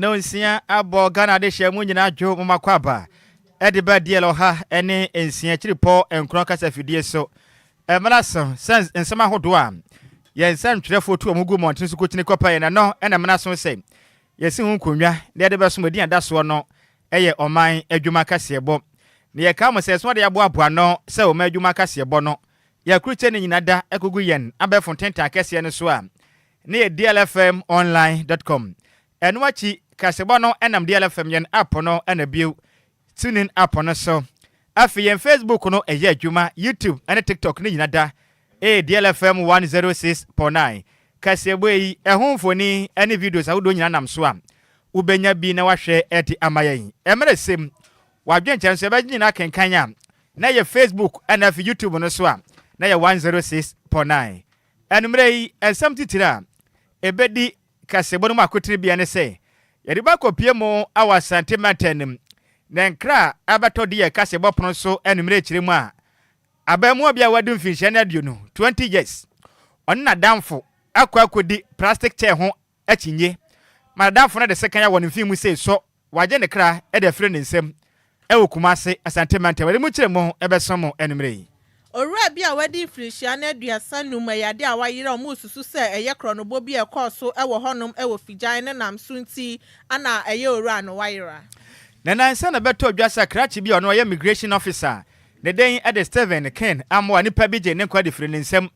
no nsia abo Ghana de hye nyina adwo makwaba edi ba dielo ha ene nsia chiripo enkron kasa fidie so emanaso sense nsema hodo a ye nsan twerefo tu omugu monten so kochine kopa ye na no ena menaso se yesi hu konwa de beso madi adaso no eye oman adwuma kase ebo ne ye ka mo se so de abo aboa no se o ma adwuma kase ebo no ya kruche ne nyina da ekogu yen abefo tenta kase ne so a ne ye DLFM online.com enwachi kasebo no enam DLFM yen app no enabio tuning app no so afi yen Facebook no eye adwuma YouTube and TikTok ne nyina da DLFM 106.9 kasebo yi ehunfoni ene videos awodo nyina nam so a ubenya bi na wahwe eti amayen emresem wadwenche nso be nyina kenkanya na ye Facebook and afi YouTube no so a na ye 106.9 enumre yi ensam titira ebedi kasebo no makotire bia ne se yede ba kopie mo awa sentimentenim na nkra abato de ye kasebo pono so enumre kire mu a abamu bia wadu mfinhye na dio no 20 years onna damfo akwakodi plastic chair ho achinye ma damfo na de sekan ya woni mfimu sei so waje ne kra e de fre ne nsem e wokumase sentimental wede mu kire mo ebesomo enumre yi Ora bia wadi frishia na aduasa numa yade a wayire omu susu se eye kronobo bi ekoso ewo honom ewo fijan ne nam sunti ana eye ora no wayira na nansa na beto adwasa krachi bi ono ye immigration officer ne den ede Steven Ken amwa nipa bi je ne kwa de frene nsem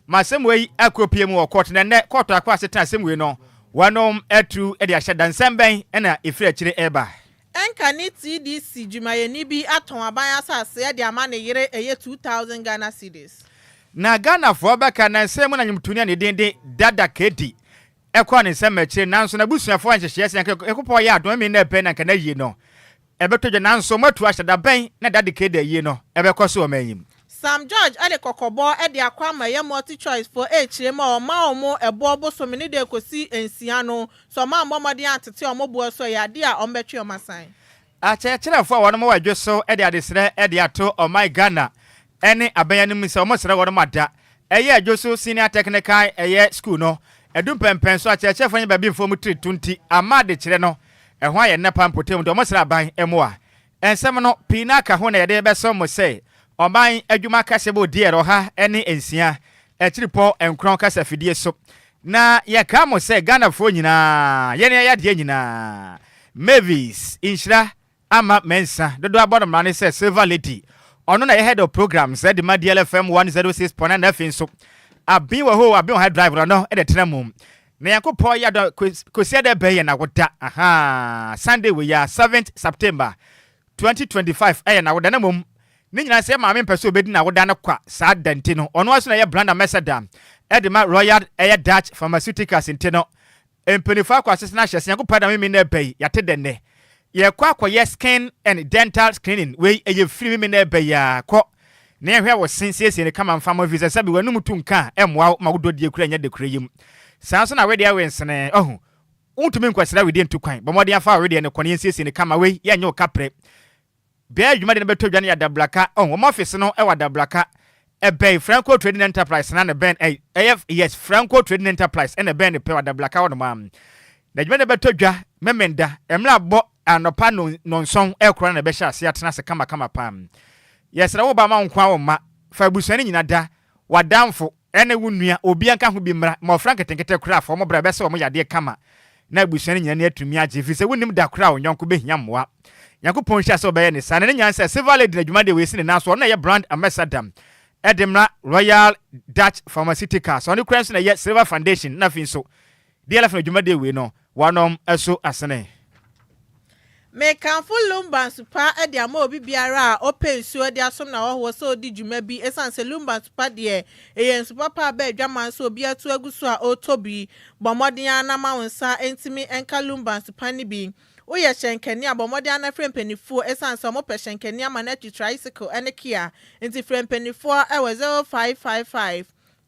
masem wei akopie mu court na ne court akwa setan asem wei no wanom etu ede ahye dansem ben na efiri akire eba Enkani TDC jumayeni bi aton aban asase ya de ama ne yire eye 2000 Ghana cedis. Na Ghana fo baka na nsem na nyumtuni ne dende dada kedi. Ekwa ne nsem akire nanso na busuafo anhyehye ase ekopo ya adon me na pe na kana yi no. Ebetoje nanso matu ahyeda ben na dada kedi yi no. Ebekoso o manyim. Sam George ade kokobo ede akwa ma ye multi choice for hrema o ma omo ebo bosomi ni de kosi ensia no so ma mmomode atete omo bo so ya de a ombetwe o masan a chechirefo wono mo wadwe so ede adesere ede ato o my Ghana ene abayanu mi se omo sere wono mada eye adwoso senior technical eye school no edum pempen so a chechefo nya babi mfo mu 320 amade kire no eho aye ne pampotem de omo sere aban emoa ensem no pinaka ho na yede beso mo se Oman adwuma kasebo diero ha ene ensia echiripo enkron kasa fidie so na ye ka mo se Ghana fo nyina ye ne ya de nyina Mavis inshira ama mensa dodo abodo mane se Silver Lady ono na ye head of programs at the DLFM 106.9 FM so abin wa ho abin ha driver no e de tenamum na yakopo ya do kosia de be ye na woda aha Sunday we ya 7th September 2025 na woda na mum ni nyina se maame mpese obedi na woda na kwa saa dante no ono aso na ye brand ambassador edema Royal Air Dutch Pharmaceuticals inteno empenifa kwa asese na hyese yakopaa da meme na bai yate denne ye kwa ye skin and dental screening we eye free meme na bai ya ko na ye hwe wo sensiesie ne kama mfama visa sabi wanu mutu nka emwa magodo die kura nya de kura yim saa so na we de awensene ohu untumi nkwasira we de ntukwan bomode afa we de ne kone sensiesie ne kama we ye nya okapre bia adwuma de beto dwane ya dablaka home office no e wa dablaka e bay Franco Trading Enterprise na ne ben yes Franco Trading Enterprise e ne ben pe wa dablaka wo no mam na dwuma de beto dwa memenda emla bo anopa no nonson e kora na be hya ase atena se kama pam yes na wo ba ma nkwa wo ma fa busuani nyina da wadamfo ene wunua obi anka ho bi mra ma Frank tenkete kora fo mo bra be se wo mo yade kama na busuani nyina ne atumi agye fi se wonim da kora wo nyonko be hia moa Yakupon hya so be ne sane ne nyansa Silver Lady na dwuma de we sine na so na ye brand ambassador Edemra Royal Dutch Pharmaceuticals so ne kran so na ye Silver Foundation na fin so DLFM na dwuma de we no wanom eso asene me kanfo Lumba super ede ama obi biara open so ede asom na ho so di dwuma bi esanse Lumba super de eyen super pa ba adwaman so obi atu aguso a otobi bomodin anama wonsa entimi enka Lumba super ni bi Oye shenkeni abomode ana frempenifuo esanso mo peshenkeni amanati tricycle ene kia nti frempenifuo ewe 0555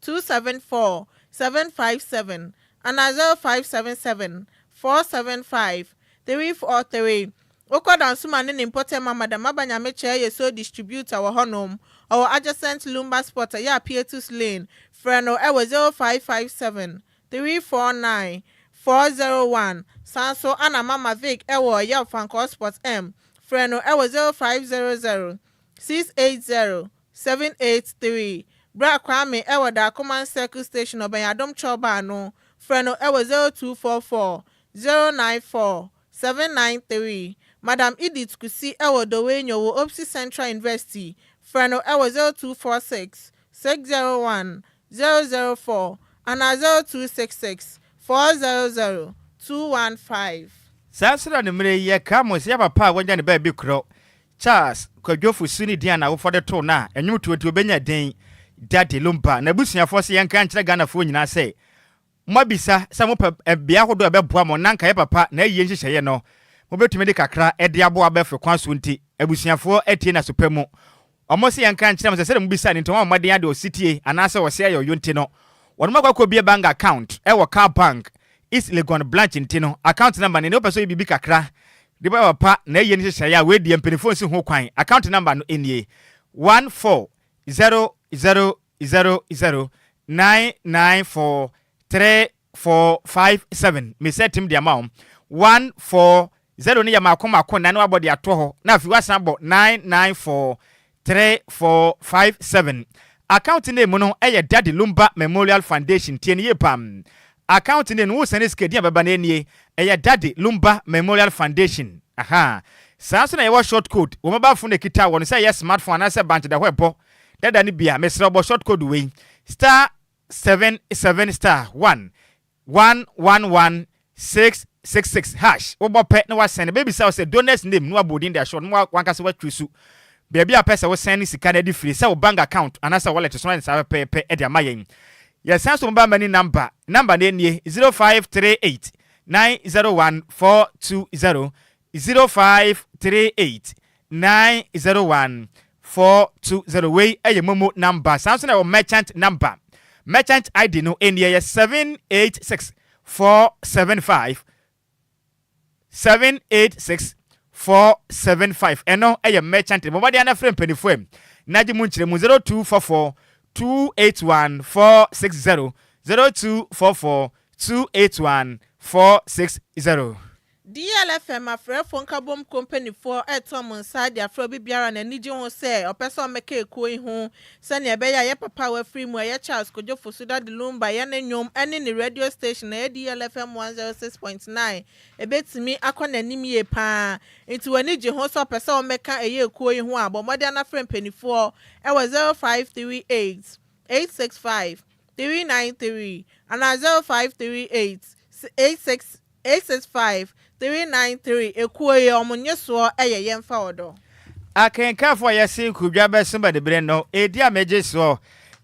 274 757 ana 0577 475 343 Okodan suma ne important mama da mabanya meche ye so distributor wo honom or adjacent Lumba spot ya Pietus Lane freno ewe 0557 349 401 Sanso ana Mama Vic ewo ya Fanko Sports M. Freno ewo 0500 680 783. Bra Kwame ewo da Command Circle Station Obayadom Choba no. Freno ewo 0244 094 793. Madam Edith Kusi ewo Dowenyo wo Opsi Central University. Freno ewo 0246 601 004 and 0266 400 215. Sasra ne mre ye kamos ya papa wanya ne ba bi kro. Charles Kwadwo Suni dia na wo for the to na enwum tuotu obenya den Daddy Lumba na busuafo se yanka nkyere Ghana fo nyina se mabisa sa mo bia hodo ebeboa mo nanka ye papa na yiye nhyehyeye no mo betumi de kakra ede aboa befe kwan so nti abusuafo etie na sopamu omo se yanka nkyere mo se mo bisa ni ntom amade ade ositie anase wo se ayo yonti no wono makwa bia bank account e wo car bank East Legon branch ntino account number ne opeso bibi kakra de ba papa na yiye nhyehyeye a we die mpenifo nsi ho kwan account number no enie 1400099434457 me set him the amount 140 ni ya makoma na no abodi ato ho na afi wasan bo 99434457 account name no eye Daddy Lumba Memorial Foundation tie ne pam account name no sene skedi ababa na enie eye Daddy Lumba Memorial Foundation aha sanso na ye short code wo maba phone kita wo no say yes smartphone na say bank da hwebo dada ni bia mesra bo short code we *77*1 111 wo bope na wa send baby say donors name no abodin their short no wanka se wa twusu baby a pesa wo send sika na di free say wo bank account anasa wallet so na say pepe e dia mayen yes sanso mba mani number na nie 0538 901 420 0538 901 420 way a momo number Samson or merchant number merchant ID no in here 786 475 786 eno a merchant mobile na friend penifo naji munchire mu 0244 281 460 0244 281 460 DLFM afrefo nkabom company for etom inside afro bibiara na niji ho se opeso meka ekuo ihu se ne ebe ya papa wa free mu ya Charles Kwadwo Sammy Lumba ya na nyom ene ne radio station na DLFM 106.9 ebetimi akona nim ye pa nti wani ji ho so opeso meka eye ekuo ihu abomode na friend penifo e was 0538 865 393 and 0538 865 393 ekuoye omunye so eye yemfa odo akenkafo yesi kudwa besumba de bre no edi ameje so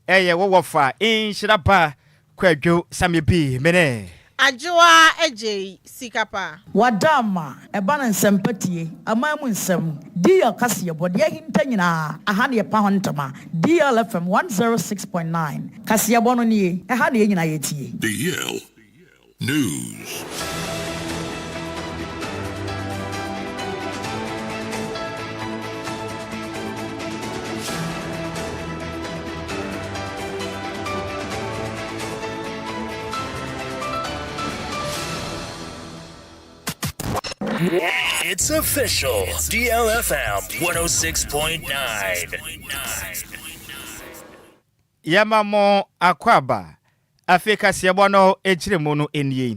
eye wowofa Nhyiraba Kwadwo Sammy bi mene Adjoa Agyei Sikapa wadama eba na nsempatie amamu nsem dia kase bode hinta nyina aha ne pa hontama DLFM 106.9 kase bono nie aha ne nyina yetie DL News. It's official. DLFM 106.9. Yamamo akwaba Afrika siabo no ejiremu no enie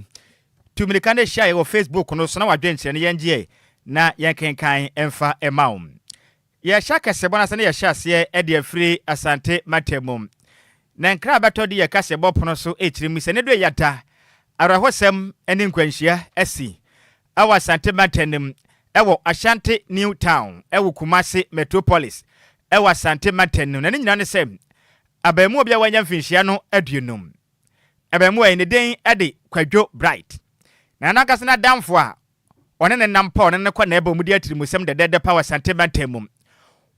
tumirika ne share wo Facebook no so na wadwenche ne yenje na yenkenkan emfa emaum ya shaka sebo na se ne ya shase e de afri asante matemum na nkra betodi ya kasebo pono so ejiremu se ne do yada arahosem ene nkwanhia asi awa asante matenem ewo Ashanti New Town ewo Kumasi Metropolis ewo asante matenem na nyina ne sem abemu obia wanya mfinhia no aduonum abemu ayi ne den ade Kwadwo Bright na nakase na damfo a one ne nampa one ne kwa na eba mudi atirimusem de power santimentum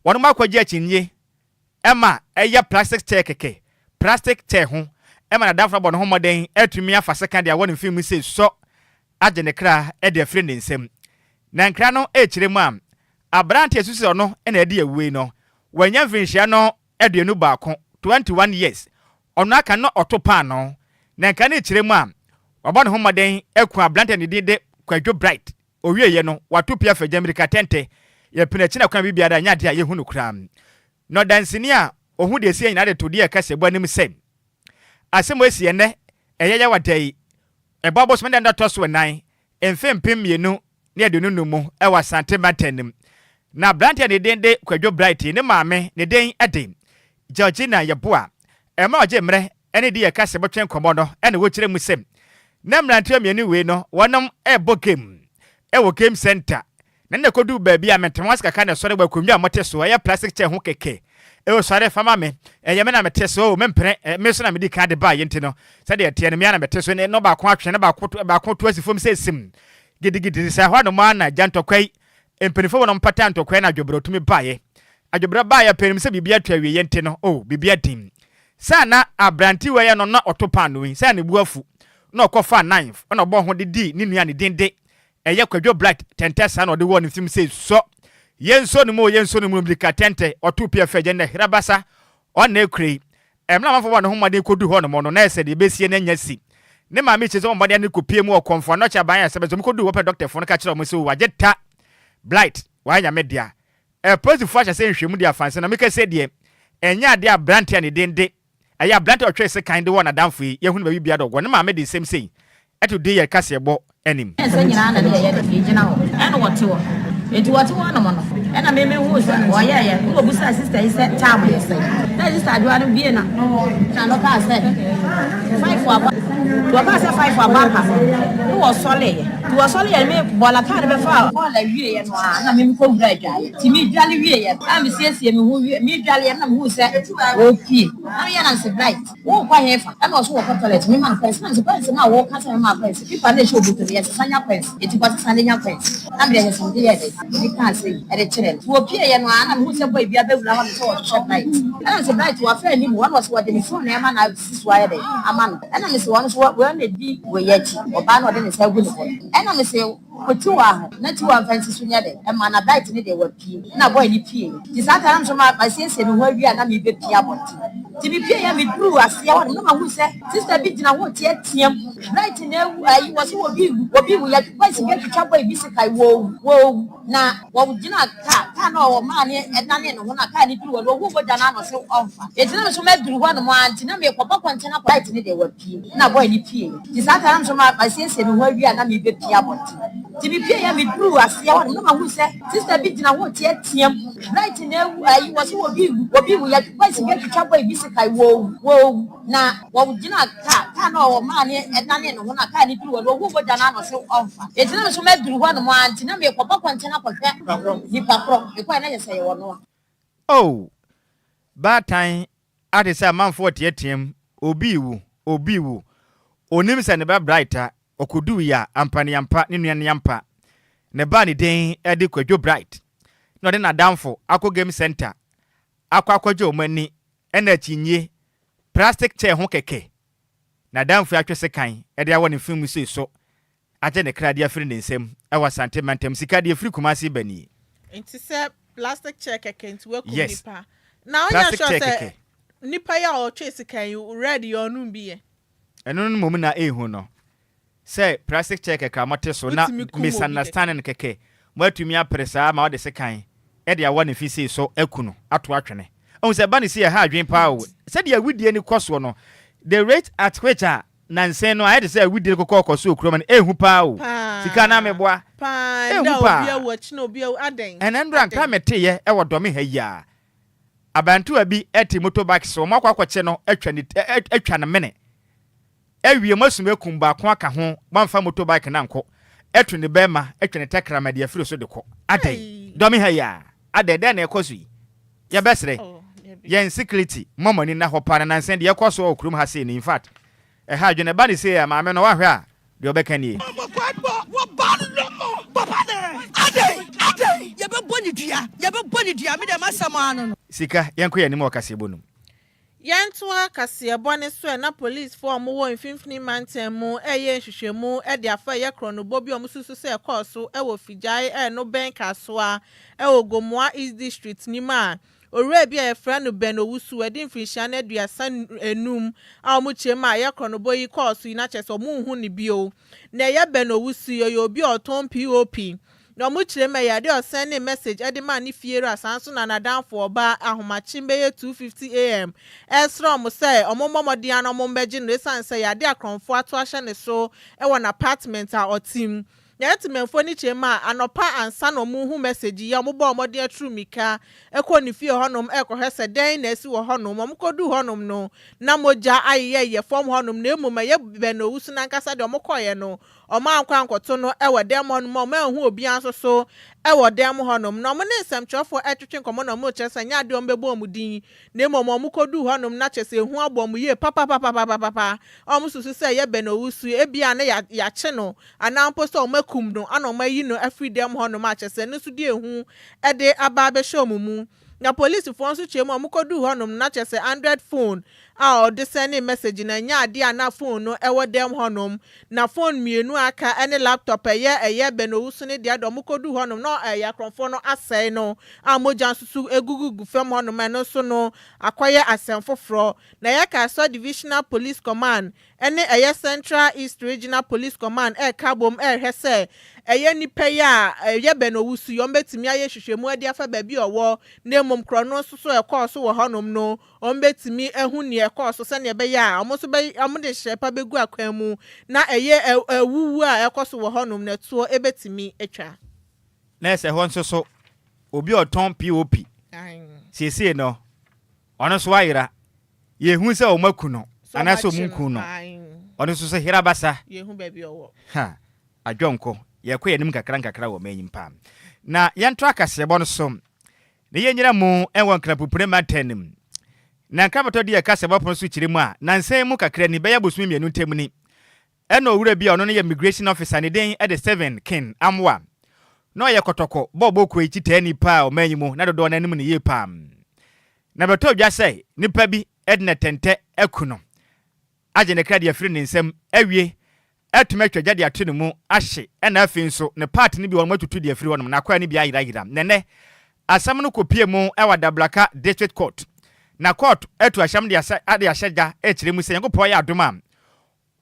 one makwaji achinye ema eya plastic chair keke plastic chair ho ema na damfo bo no homoden atumi afa second a one film say so age ne kra e de free nsem na nkra no echiremu am abrante asusi ono na ede awuwe no wanya mfinhia no aduonu baako 21 years ono aka no otopa no na nka na echiremu am obon homoden eku abrante ne de Kwadwo Bright owie ye no watu pia fa America tente ye penachi na kwan bibia da nya de ye hunu kram no dansini a ohu de sie nyina de to de kasebo anim sem asemo esie ne eyeye wadai ebabo so menda to so nan emfempem mienu ne adunu mu e wa sante matanim na brantia de dende Kwadwo Bright ne maame ne den ade Georgina Yeboa ema oje mre ene de ye kasebo twen komo no ene wo kire mu sem na mrantia mienu we no wonam ebo game wo game center na ne kodu baabi a metemas kaka na sore gba kwambi a mote so ya plastic chair ho keke wo sore fama me ye me na mete so me mpre me so na me di card ba yenti no sade ye tie ne me na mete so ne no ba ko atwe ne ba ko to asifom se sim gidigidi sa hwa no ma na jantokwai empenifo no mpata antokwai na adwobro tumi baye adwobro baye penim se bibia twa wie yenti no bibia dim sana abranti we ye no na otopa no wi sa ne buafu na okofa knife na obo ho de di ni nua ne dinde eye Kwadwo Bright tente sa na ode wo ne film say so yenso no mu blika tente otu pia fa gye Nhyiraba on na ekure emna mafo wo ne homade kodu ho no mo no na ese de besie na nyasi ne ma me chizo homade ne kopie mu okonfo no cha ban ya sebe so kodu wo pe doctor fo no ka kire mo se wagye ta Bright wa nya media positive fashion say nhwemu dia fanse na me ka se de enya de abrantia ne dende aya abrantia otwe se kind one adamfo yi ye hunu ba bibia do go ne ma me de same say eto de ye kasebo enim Ese nyina na de ye de gina ho ene wote wo enti wote wo no mo no ena me hu so wo ye wo busa sister is time ye say na sister Adjoa no bie na no ka say 5 for aba to ka say 5 for aba pa no wo sole ye to wo sole ye me bola ka de be fa all la wie ye no na me ko wura dwaye ti mi dwale wie ye am siesie me hu wie mi dwale ye na me hu say o pie am ye na say Bright wo kwa he fa na so wo ko toilet me man person so person na wo ka say ma person people dey show buto ye sanya person eti kwa sanya nya person am dey say dey dey we can say e dey children wo pie ye no na me hu say boy bia be wura ho so wo Bright na say Bright wa fa ni mo one was what the phone e ma na sisu aye dey aman na me say one so we na di we ye chi oba na ode ne say gu ne boy na me say otiwa na tiwa fancy so nya dey e ma na Bright ne dey wa pie na boy ni pie di sata na so ma siesie me ho awia na me be pie aboti ti bi pie ya me duru asia wa na ma hu say sister bi dina ho tie tiam Bright na ayi wo so obi wu ya kwa si be twitwa boy bi se kai wo na wo dina ka na wo ma ne na ne no ho na ka ni duru wo wo boja na no se onfa e dina so ma duru ho no mo anti na me kwaba kwantena Bright ne dey wa pie na boy ni pie di sata na so ma siesie me ho awia na me be pie aboti ti bi pie ya me duru asia wa na ma hu say sister bi dina ho tie tiam Bright na ayi wo so obi wu ya kwa si be twitwa boy bi se kai wo na wo dina ka na wo ma ne na ne no ho na ka ni duru wo boja na no se onfa e dina so ma duru ho no mo anti na me kwaba kwantena kwahwe ni papro e kwa na ye say wo no bad time ade say manfo tietiem obi wu onim se ne ba Brighter okodu ya ampani ampa ne nuane yampa ne ba ne den ede Kwadwo Bright no de na damfo akọ game center akwaje omani ena chinye plastic chair ho keke na damfo atwese kan ede awo ne film so aje ne krade afiri ne nsem ewa sante mantem sika de afiri kumasi bani enti se plastic chair keke enti we nipa na onya sure say nipa ya o twese kan you ready onu bi ye eno no mom na ehu no say plastic chair keke amate so na misunderstanding keke matumi apresa ma ode se kan ede awo ne fi so akuno ato atwene on se ba ne se ha adwen pa o se de awudie ni koso no the rate at which nansen no I had say awudie kokoko so okuro man ehu pa o sika na meboa pa nda obi awochi na obi aden enendra nka mete ye e wodome ha ya abantu abi eti motorbike so makwakwche no atwa ne mene awie masum ekum ba ko aka ho mamfa motorbike na nko etu ne bema etwe ne tekra de afiro so de ko aden dome ha ya aden na ekoso yi ya besre yen security momoni na hopa na nansen de ekoso okurum ha se ni in fact ha adwene ba ne se ya maame no wahwe a de obeka nie ye be boni me de masama no sika yenko ya ni mo kase bonum Yantua kase bone so na police for mo wo mfimfini mantam mu eye nhwehwemu e de afa ye kronobo bi omususu se course e wo fijai e no ben kasoa e wo gomoa East District ni ma owura bi a yɛfrɛ no Ben Owusu edi mfinhyia na aduasa enum a ɔmo kyerɛ a yɛ kronobo yi course yi na kyerɛ sɛ ɔmo nhu ne bio na ɛyɛ Ben Owusu yɛ obi a ɔtɔn POP na ɔmo kyerɛ ma yɛade ɔsɛn ne message ɛde ma ne fie ra sanso na nadanfo ɔba ahomakye bɛyɛ 2:50 am ɛsrɛ ɔmo sɛ ɔmo mmɔmɔden na ɔmo mbɛgye no esan sɛ yɛade akronfo ato ahyɛ ne so ɛwɔ na apartment a ɔtim na yɛtemanfo ni kyerɛ ma anɔpa ansa na ɔmo hu message yi ɔmo bɔ ɔmo de aturu mika ɛkɔ ne fie hɔnom ɛkɔhwɛ sɛ dɛn na esi wɔ hɔnom ɔmo kɔdu hɔnom no na mogya ayeyɛ fam hɔnom na emu ma yɛ Ben Owusu nankasa de ɔmo kɔyɛ no ɔmo ankwankoto no ɛwɔ dɛm hɔnom ɔmo ehu obi anso so ɛwɔ dɛm hɔnom na ɔmo ne nsɛmtwerɛfo ɛtwetwe nkɔmɔ na ɔmo kyerɛ sɛ nya de ɔmo bɛbɔ ɔmo din na emu ɔmo kɔdu hɔnom na kyerɛ sɛ ehu abɔ ɔmo yie papapapapapa ɔmo susu sɛ yɛ Ben Owusu ebia na yakye no anampo sɛ ɔmo akum no ana ɔmo ayi no afiri dɛm hɔnom a kyerɛ sɛ no so de ehu ɛde aba abɛhyɛ ɔmo mu na polisifoɔ nso kyerɛ mu ɔmo kɔdu hɔnom na kyerɛ sɛ 100 phone a ɔde send message na nya ade a na phone no ɛwɔ dɛm hɔnom na phone mmienu aka ɛne laptop ɛyɛ Ben Owusu ne deɛ ɔmo kɔdu hɔnom na ɛyɛ akronfo no asɛe no a mogya nso so egugu fam hɔnom ɛno so no akɔyɛ asɛm foforɔ na ɛyɛ Kaswa Divisional Police Command ɛne ɛyɛ Central East Regional Police Command ɛka bom ɛhwɛ sɛ ɛyɛ nipa yi a ɛyɛ Ben Owusu yɔm betumi ayɛ hwehwɛmu ade afa baabi ɔwɔ na mmom korɔ so so ɛkɔɔ so wɔ hɔnom no ɔm betumi ehu ne ɛkɔɔ so sɛ ne ɛbɛyɛ a ɔmo so bɛ ɔmo de hyɛ pa begu akwan mu na ɛyɛ ɛwuwu a ɛkɔ so wɔ hɔnom na ɛtoɔ ebetumi atwa na ɛsɛ hɔ nso so obi ɔtɔn POP siesie no ɔno so ayera yehu sɛ ɔmo aku no anaasɛ ɔmo nku no ɔno nso so Nhyiraba sa yehu baabi ɔwɔ ha adwonko yɛkɔ yɛnim kakra wɔ manyim pam na yɛnto akasɛbɔ no so ne yɛnyira mu ɛwɔ nkrapupure matanum na nkrabato de yɛkasɛbɔ pono so kyerɛ mu a nansan mu kakra ni bɛyɛ bosumi mienu ntam ni ɛna owura bi a ɔno no yɛ immigration officer ne den ɛde 7 kin amwa na ɔyɛ kɔtɔkɔ bɔbɔ ko echi tɛ nipa a ɔmanyimu na dodo na anim ne yie pam na bɛtɔ dwa sɛ nipa bi ɛde na tɛntɛ aku no agye ne kra de afiri ne nsam awie ɛtuma atwa de ato ne mu ahye ɛna afi nso ne part ne bi wɔn matutu de afiri wɔn na akwa ne bi ayira nene asam no kopie mu ɛwɔ Dablaka District Court na court ɛtu ahyam de ahyɛgya ɛkyerɛ mu sɛ Nyankopɔn yɛ adom a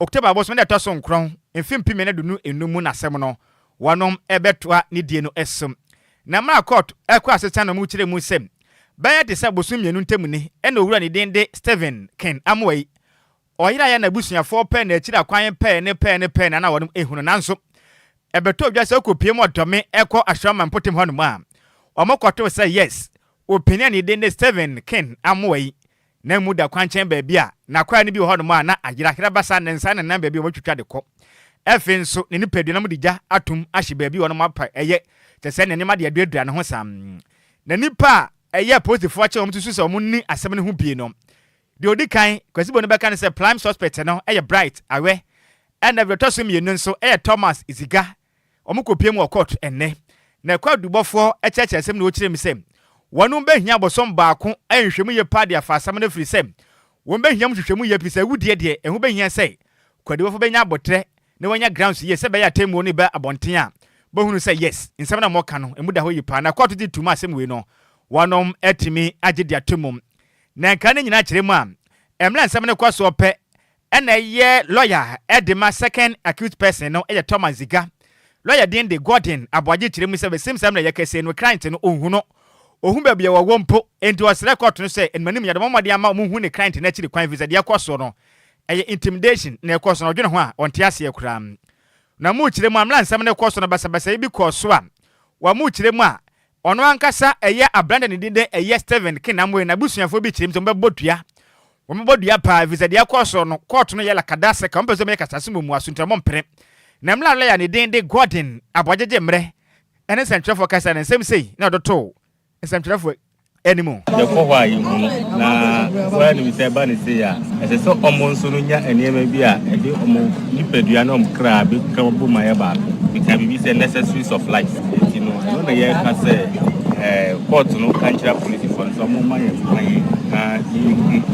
October boso ne ɛtɔ so nkron mfimpi me ne dunu enum na asɛm no wɔnom ɛbɛtoa ne die no ɛsom na ma court ɛkɔ asesa no mu kyerɛ mu sɛ bɛyɛ de sɛ boso mienu ntam ni ɛna owura ne den de Steven Ken Amwai ɔyira ya na busuafoɔ pɛ na akyira kwan pɛ ne na wɔnom ehunu nanso ɛbɛtɔ dwa sɛ kopie mu ɔdɔme ɛkɔ ahwama mpotem hɔnom a ɔmɔkɔto sɛ yes opinion ne den de Steven Ken Amwai na mu da kwan kyɛn baabi a na kwa ne bi hɔnom a na agyira Nhyiraba sa ne nsa ne nan baabi wɔtwitwa de kɔ efe nso ne nipadua na mu de gya atum ahye baabi wɔnom apa ɛyɛ te sɛ ne nema de aduadua ne ho sam na nipa ɛyɛ posifoɔ kyɛ wɔn tusu sɛ wɔn ni asɛm ne ho bie no de odi kan kwasibo ne bɛka ne sɛ prime suspect no ɛyɛ Bright Awe ɛna bɛtɔ so mienu nso ɛyɛ Thomas Iziga wɔn kopie mu wɔ court ɛnɛ na kwa dubɔfoɔ ɛkyɛkyɛ asɛm na wɔkyerɛ mi sɛ wɔn bɛhia bosom baako ɛnhwɛmu yɛ pa de afa asɛm no firi sɛ wɔn bɛhia mu hwehwɛmu yɛ pisa wudie deɛ ɛho bɛhia sɛ kwadibɔfoɔ bɛnya abɔtrɛ na wɔnya grounds yɛ sɛ bɛyɛ atemu ne bɛ abɔnten a bɛhunu sɛ yes nsɛm na mɔka no emu da hɔ yi pa na court di tuma asɛm wei no wɔnom ɛtumi agye de atomu na nka ne nyina kyerɛ mu a ɛmla nsɛm ne kɔ so pɛ ɛna ɛyɛ lawyer ɛde ma second accused person no ɛyɛ Thomas Ziga lawyer den de Gordon aboagye kyerɛ mu sɛ bɛsim sɛm na yɛ kɛse no client no ohun no ohun baabi yɛ wɔ mpo enti wɔsrɛ court no sɛ enmanim yɛ de mɔmɔde ama ɔmo hu ne client na kyiri kwan visa de akɔ so no ɛyɛ intimidation na ɛkɔ so no ɔdwene ho a ɔnte ase akura na mu kyerɛ mu amla nsɛm ne kɔ so no basabasa bi kɔ so a wa mu kyerɛ mu a ɔno ankasa ɛyɛ abranda ne dinde ɛyɛ Steven Ken Amwai na busuafo bi kyerɛ mu sɛ mbɛbɔdua wɔmbɔdua pa visa de akɔ so no court no yɛ la kadase ka mpɛ sɛ mɛ kasase mu asuntamɔ mpere na mla lawyer ne dinde Gordon aboagye mmerɛ ɛne sɛntwerɛfo kasa ne nsɛm sei na ɔdɔtɔ sɛntwerɛfo animu yɛkɔ hɔ a yɛhunu na wɔa ne sɛ ba ne sei a ɛsɛ sɛ ɔmo nso no nya nneɛma bi a ɛde ɔmo nipadua na ɔmo kra bɛka bɔ ma yɛ baako bika biribi sɛ necessaries of life nti no ɛno na yɛka sɛ court no ka nkyerɛ polisifoɔ no sɛ ɔmo ma yɛ kwan na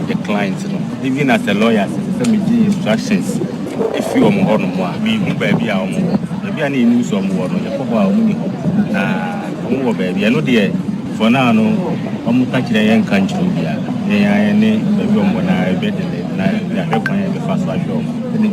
yɛ client no even as a lawyer sɛ megye instructions ɛfi ɔmo hɔ nom a mehu baabi a ɔmo wɔ baabi a ne ɛnim sɛ ɔmo wɔ no yɛkɔ hɔ a ɔmo ni hɔ na ɔmo wɔ baabi ɛno deɛ for now no I'm catching a young country bia yeah ne baby on na be de na ya kwan be fast show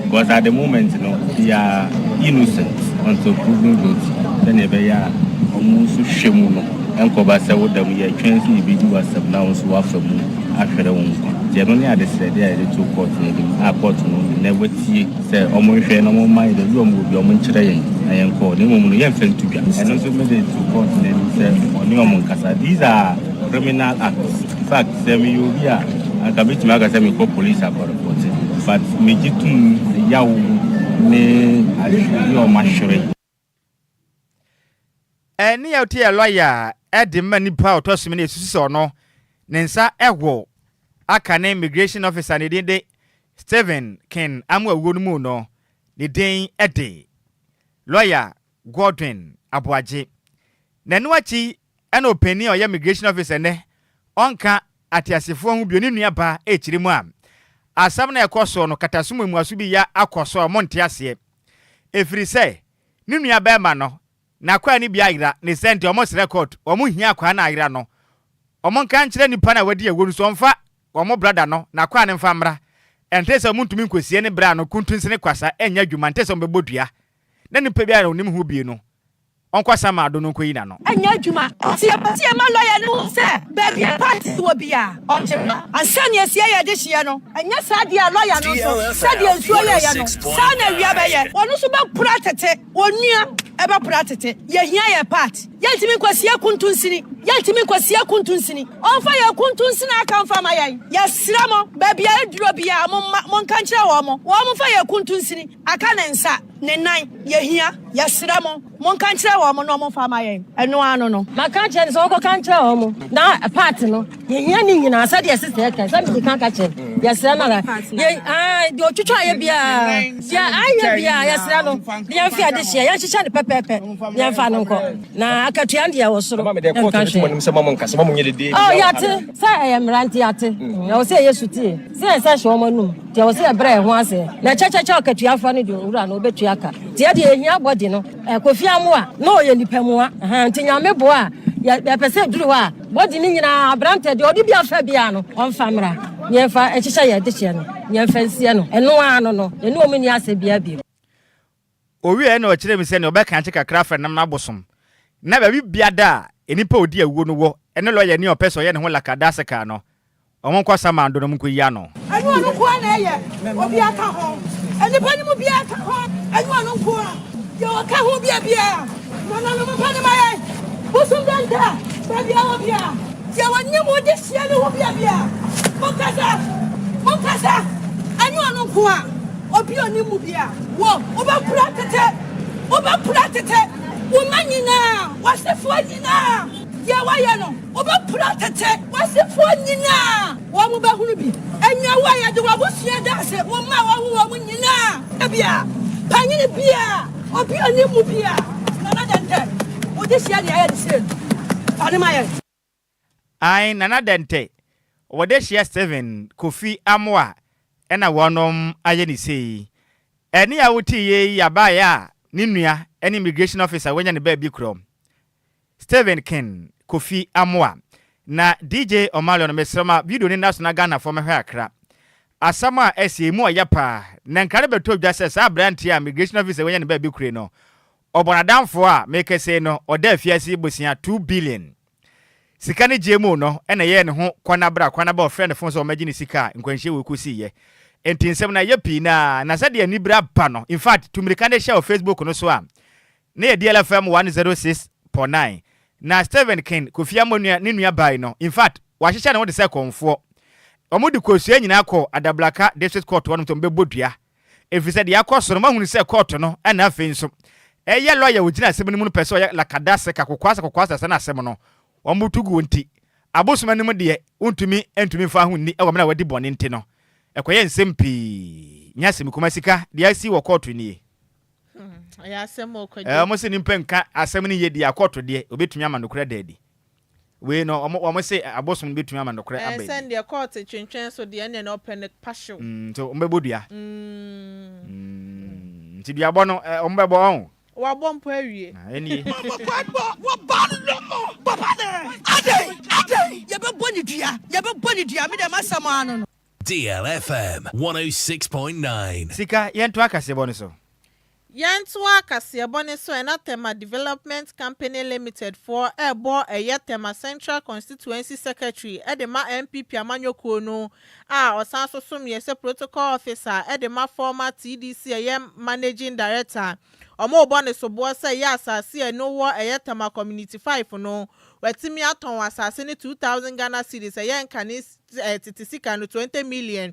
because at the moment you know they are innocent until proven guilty then e be ya omusu hwemu no enko ba se wodam ye twensi e be di wasam na won so wafamu ahwere won je no ne ade se de e to court ne a court no na wetie se omo hwe no mo mai de do mo bi omo nkire yen na yenko ne mo no yen fel to bia eno so me de to court ne se oni omo nkasa these are criminal acts in fact se me you bia aka bit me aka se me call police about report but me jitum yawo ne ahwe yo mahwere eni ya uti ya lawyer edi mani pa otosu me esusu ono ne nsa ewo aka na immigration officer ne de Steven Ken amwa wonu mu no ne den ede lawyer Godwin Adjoa Agyei nanu achi ena openi oya immigration officer ne onka atiasefo hu bio ne nuaba echiri mu a asam na ekoso no katasumu mu asu bi ya akoso monte ase efiri se ne nuaba ma no na kwa ni bia ira ne sent almost record omo hia kwa na ira no omo nka nkyere nipa na wadi eworu so mfa omo brother no na kwa ne mfa mra entese omo ntumi nkosie ne bra no kuntunsi ne kwasa enya dwuma entese omo bebodua na nipa bia na onim hu bie no onko sama ado no koyi na no enya adwuma tie ma lawyer no se baby party wo bia onchema ansani asie ye de hye no enya sa dia lawyer no so sa dia nsuo ye no sa na wia be ye onu so be pratete onua eba pratete ye hia ye part yantimi kwasia kuntunsini onfa ye kuntunsini aka mfa ma ye yesira mo baby ya duro bia mo nka nkire wo fa ye kuntunsini aka ne nsa ne nan ye hia yesira mo nka nkire wo mo no mo fa ma ye eno ano no maka kire so ko kan kire wo mo na part no ye hia ni nyina sa de sister ka sa mi kan ka kire yesira na ye de otwetwa ye bia ya aye bia yesira no ye fi ade hye ye hyehyɛ ne pepepe ye fa no nko na akatua de wo soro mama de ko to mo nim se mama nkasa mama nyede de oh yate sa mranti yate o se yesuti se hwe mo num de o se bre ho ase na checheche akatua fa no de owura na obetua ka de ehia body no kofi amu a na o ye nipa mu a ntinyame bo a ya pese duru a body ni nyina abrante de odi bia fa bia no on famra nyefa ehyehyɛ ye de hye no nyefa nsie no eno ano no eno omu ni ase bia bia owie na o kire mi se ne obeka nche kakra fa nam na bosom na ba bi bia da enipa odi awuo no wo ene lawyer ni opeso ye ne ho lakada seka no omon kwa sama ndo no mko yi ano anu anu kwa na ye obi aka ho enipa ni mu bia aka ho anu anu kwa ye aka ho bia no mpa ni maye busum danda ba bia wo bia ye wonni mu de hye ni ho bia mokasa anu anu kwa obi oni mu bia wo oba pratete Umanyina, what's the funina? Yawayano, over protete, what's the funina? Wamuba Hubi, and Yawaya, the Wabusia Dase, Wama, Abia, Panini Bia, or Pia Nimubia, none than that. What this year I had said, Adamaya. I nana dente. What this year 7, Kofi Amwa, and a one ayeni say. Any awuti ye yabaya, Ninuya. An immigration officer when you baby chrome. Steven Ken, Kofi Amwa. Na DJ Omalo na mesoma video ni national Ghana for me hakra. Asama esi mu ayapa. Na nkarebe to just say brand immigration officer when you baby chrome no. Obonadam for a make say no oda fiase bosia 2 billion. Sika ni jemu no ena ye ne ho kwana ba friend phone so imagine sika nkwanhye we kusi ye. Enti nsem na yepi na sade ani bra pa no. In fact, tumirika ne share Facebook no so a. Ne DLFM 106.9 na Steven Ken Kofi Amonua ne nua bai no in fact wa hyehyɛ ne wo de sɛ konfo omudi kosua nyina akɔ Adablaka district court wonu to mbebodua efisɛ de akɔ so no mahunu sɛ court no ɛna afei nso ɛyɛ lawyer wo gyina asɛm no mu no pɛsɛ ɔyɛ lakadase ka kokwasa na asɛm no ɔmutugu nti abosoma no mu de entumi fa ho ni ɛwɔ mena wadi bɔne nti no ɛkɔyɛ nsɛm pii nya asɛm kuma sika de asi wɔ court ni ya asemo kwaje mo se nimpa nka asem ni ye di akoto de obetumi ama nokura dadi we no omo se abosom betumi ama nokura abai send the court twentwen so de ene na open passion so ombebodua ti dia bo no ombebo on wa bompo awie eni Kwadwo wo ban no mo papa ne ade ni dia me de masama no. DLFM 106.9. Sika yentu akase boni so. Yentwa Kasiabone so Enatema Development Company Limited for Ebo Eyatema Central Constituency Secretary Edema MPP Amanyoko no osanso so yese protocol officer Edema former TDC managing director omo obone so bo say ya asase no wo Eyatema community 5 no wetimi aton asase ni 2000 Ghana cedis eyenka ni titisika no 20 million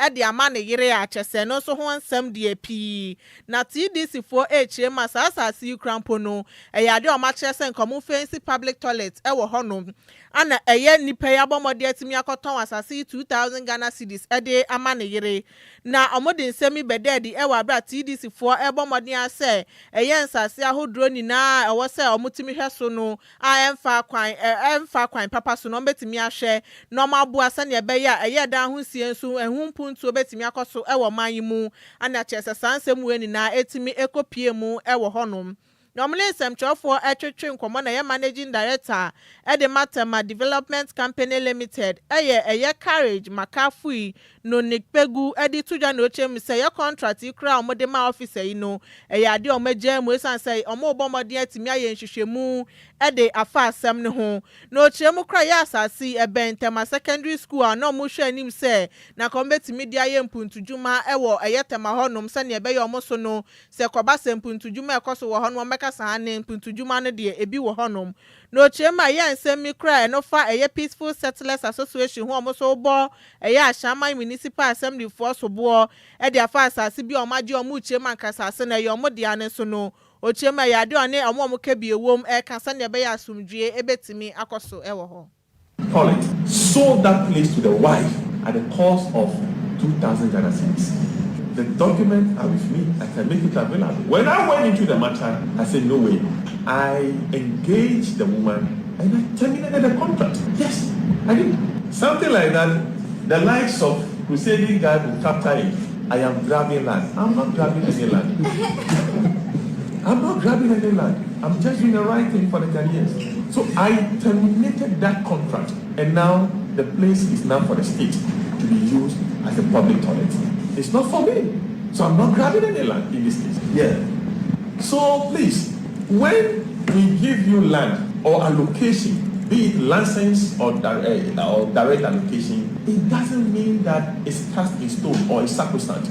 edi amane yire achese no so ho nsem de api na TDC for HM asase ukrampo no eyade o ma chese nkomo fancy public toilet ewo hono ana eye nipa ya bomode atimi akoton asase 2000 Ghana cedis edi amane yire na omode nsemi bededi ewo abra TDC for ebomode ase eye nsase ahodro ni na ewo se omutimi hweso no emfa kwan papa so no betimi ahwe normal bu ase ne ebe ya eye dan ho sie so ehun puntu obetimi akoso ewo manyimu ana chese sansem we ni na etimi ekopie mu ewo honom Normally, some for etwetwe nkomo na ye managing director Edematema Development Company Limited eye carriage makafui no nikpegu edi tuja no chem say your contract ikra omode ma officer yi no ade omeje mu esan say omo obomode atimi aye nhwehwemu ede afa asem ne ho no chem kra ya asasi Ebentema Secondary School na omo hwe anim say na kombetimi dia ye mpuntujuma ewo eyetema honom se ne ebe ye omo so no se koba se mpuntujuma ekoso wo honom kasa ne mpuntujuma ne de ebi wo honom no chema ya nsemi kra no fa eye Peaceful Settlers Association ho omo so bo eye Ashama Municipal Assembly for so bo e de afa asase bi omaje omo chema nkasa ase na ye omo de ane so no o chema ya de one omo ka bi ewom e kasa ne be ya asumdue ebetimi akoso ewo ho sold that place to the wife at the cost of 2,000 Ghana cedis. The documents are with me. I can make it available. When I went into the matter, I said, no way. I engaged the woman and I terminated the contract. Yes, I did. Something like that. The likes of crusading guy will capture it. I am grabbing land. I'm not grabbing any land. I'm not grabbing any land. I'm just doing the right thing for the careers. So I terminated that contract. And now the place is now for the state to be used as a public toilet. It's not for me. So I'm not grabbing any land in this case. Yeah. So please, when we give you land or allocation, be it license or direct allocation, it doesn't mean that it's cast in stone or it's sacrosanct.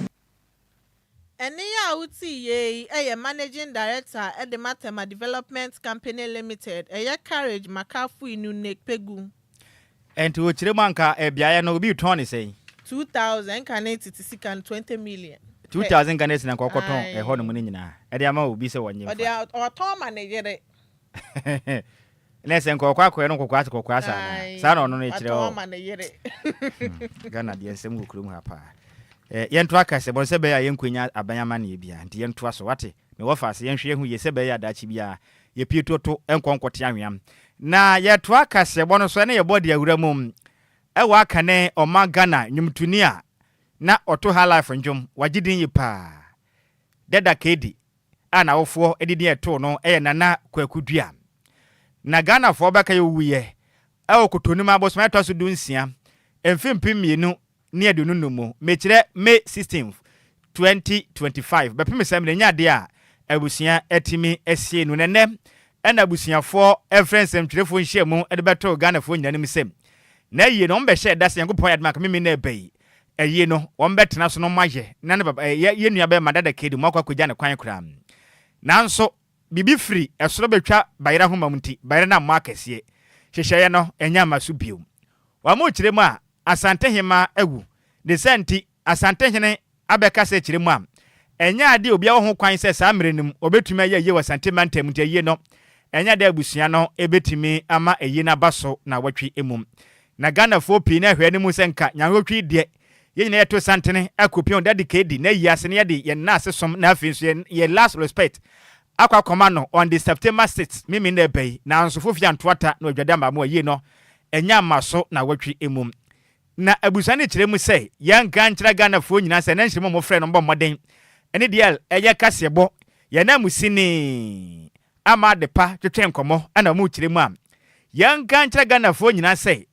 Eniya uti ye managing director Edematema Development Company Limited carriage makafu inu nekpegu. And to Chiremanka biaya no bi tony say 2,000 can 20 million. 2,000 Ghanaian na kokoton e ho no mu nyina. E de ama obi se wonye. O de oton managere. Lesen ko kwa no kokwa kokwa sa. Sa na ono no chire o. Oton managere. Ghana de ensem gukurum ha pa. Yentu akase bon se be ya yenkwenya abanyama na bia. Nti yentu aso wate. Me wo fa se yenhwe hu ye se be ya dachi bia. Ye pietoto enkonkote anwam. Na yetu akase bon so na ye body awuramum. Ewa akane oma Ghana nyumtuni a na oto highlife njom wagidin yi pa deda kedi ana wofo edidi eto no nana kwakudua na Ghana fo baka ye wuye kotoni ma boso to so dunsia emfimpi mienu ne adunu mu mekire May 16th 2025 bepem semre nya de a abusia etimi esie no nene na abusia fo efrensem twirefo nhyiamu edebeto Ghana fo nyanim sem na yie no mbe hye dase yankopon yadma ka mimi na ebai yie no wombetena so no maye na ne baba ye nua be madada kedi mo akwa ne kwan kra nanso bibi free esoro betwa bayira homa munti bayira na mo akese hyehyeye no enya maso bio wa mo kire mu a asante hema agu de santi asante hene abeka se kire mu a enya ade obi a ho kwan se sa mrenim obetumi ye wasante mantem nti yie no enya de abusua no ebetumi ama yie na baso na watwi emum na Ghana fo pi na hwe ne mu senka nyanwotwi de ye nyina yeto santene akopion dadi kedi na yiase ne yede ye na asesom na afinso ye last respect akwa komano on the September 6 mimi na bai na nsofofia antoata na odwada mamu ye no enya maso na watwi emum na abusane kire mu sei yan ganchira Ghana fo nyina se na nhirimo mo frɛ no mbɔ moden ene dial eye kasebo ye na musini ama de pa twetwe nkomo ana mu kire mu a yan ganchira Ghana fo nyina sei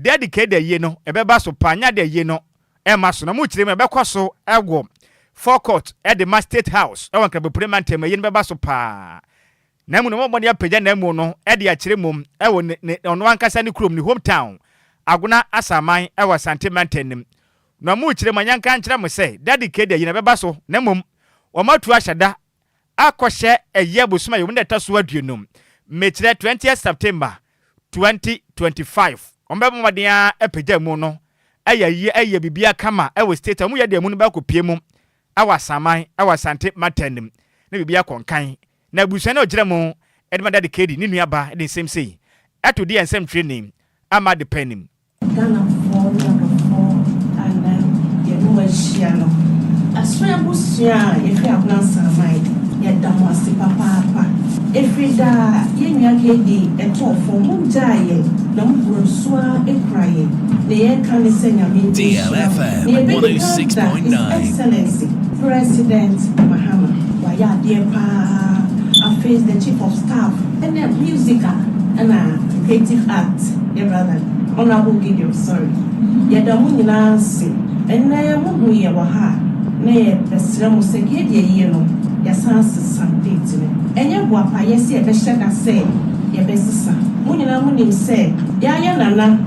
dedicate the ye no ebeba so panya de ye no ema so na mu kire me ebekọ so egwo forecourt at the State House e won ka be parliament me ye no beba so pa na mu no mo de apagya na mu no e de akire mum e wo ono ankasa ne krom ni hometown agona asaman e wa sentimentenim na mu kire manyanka nkire mo say dedicate the ye no beba so na mum wo matu ahyada akɔhye eye bosuma ye mu na taso aduonum mekyerɛ 20th September 2025 ombe momadia epagya mu no eye bibia kama ewe state amu ye de mu no ba kopie mu awa saman awa sante matanim na bibia konkan na abusu na ogyere mu edema da de kedi ni nuaba de nsem sei ato de nsem training ama de penim Ghana for and ye no ehia no asua busua ye fi akuna saman ye damo ase papa efrida ye nua kedi etofo mu jaye na mburosua ekraye ne ye kan se nyame DLFM 106.9 Excellency President Mahama waya de pa face the chief of staff and the musical and creative art brother honorable Gideon sorry ye da mu nyina se and na ye mu ye wa ha na ye pesra mu se ke de ye no ya sans santé ne enye bo apa ye se e be hyeda se ye be sisa mu nyina mu nim se ya ya nana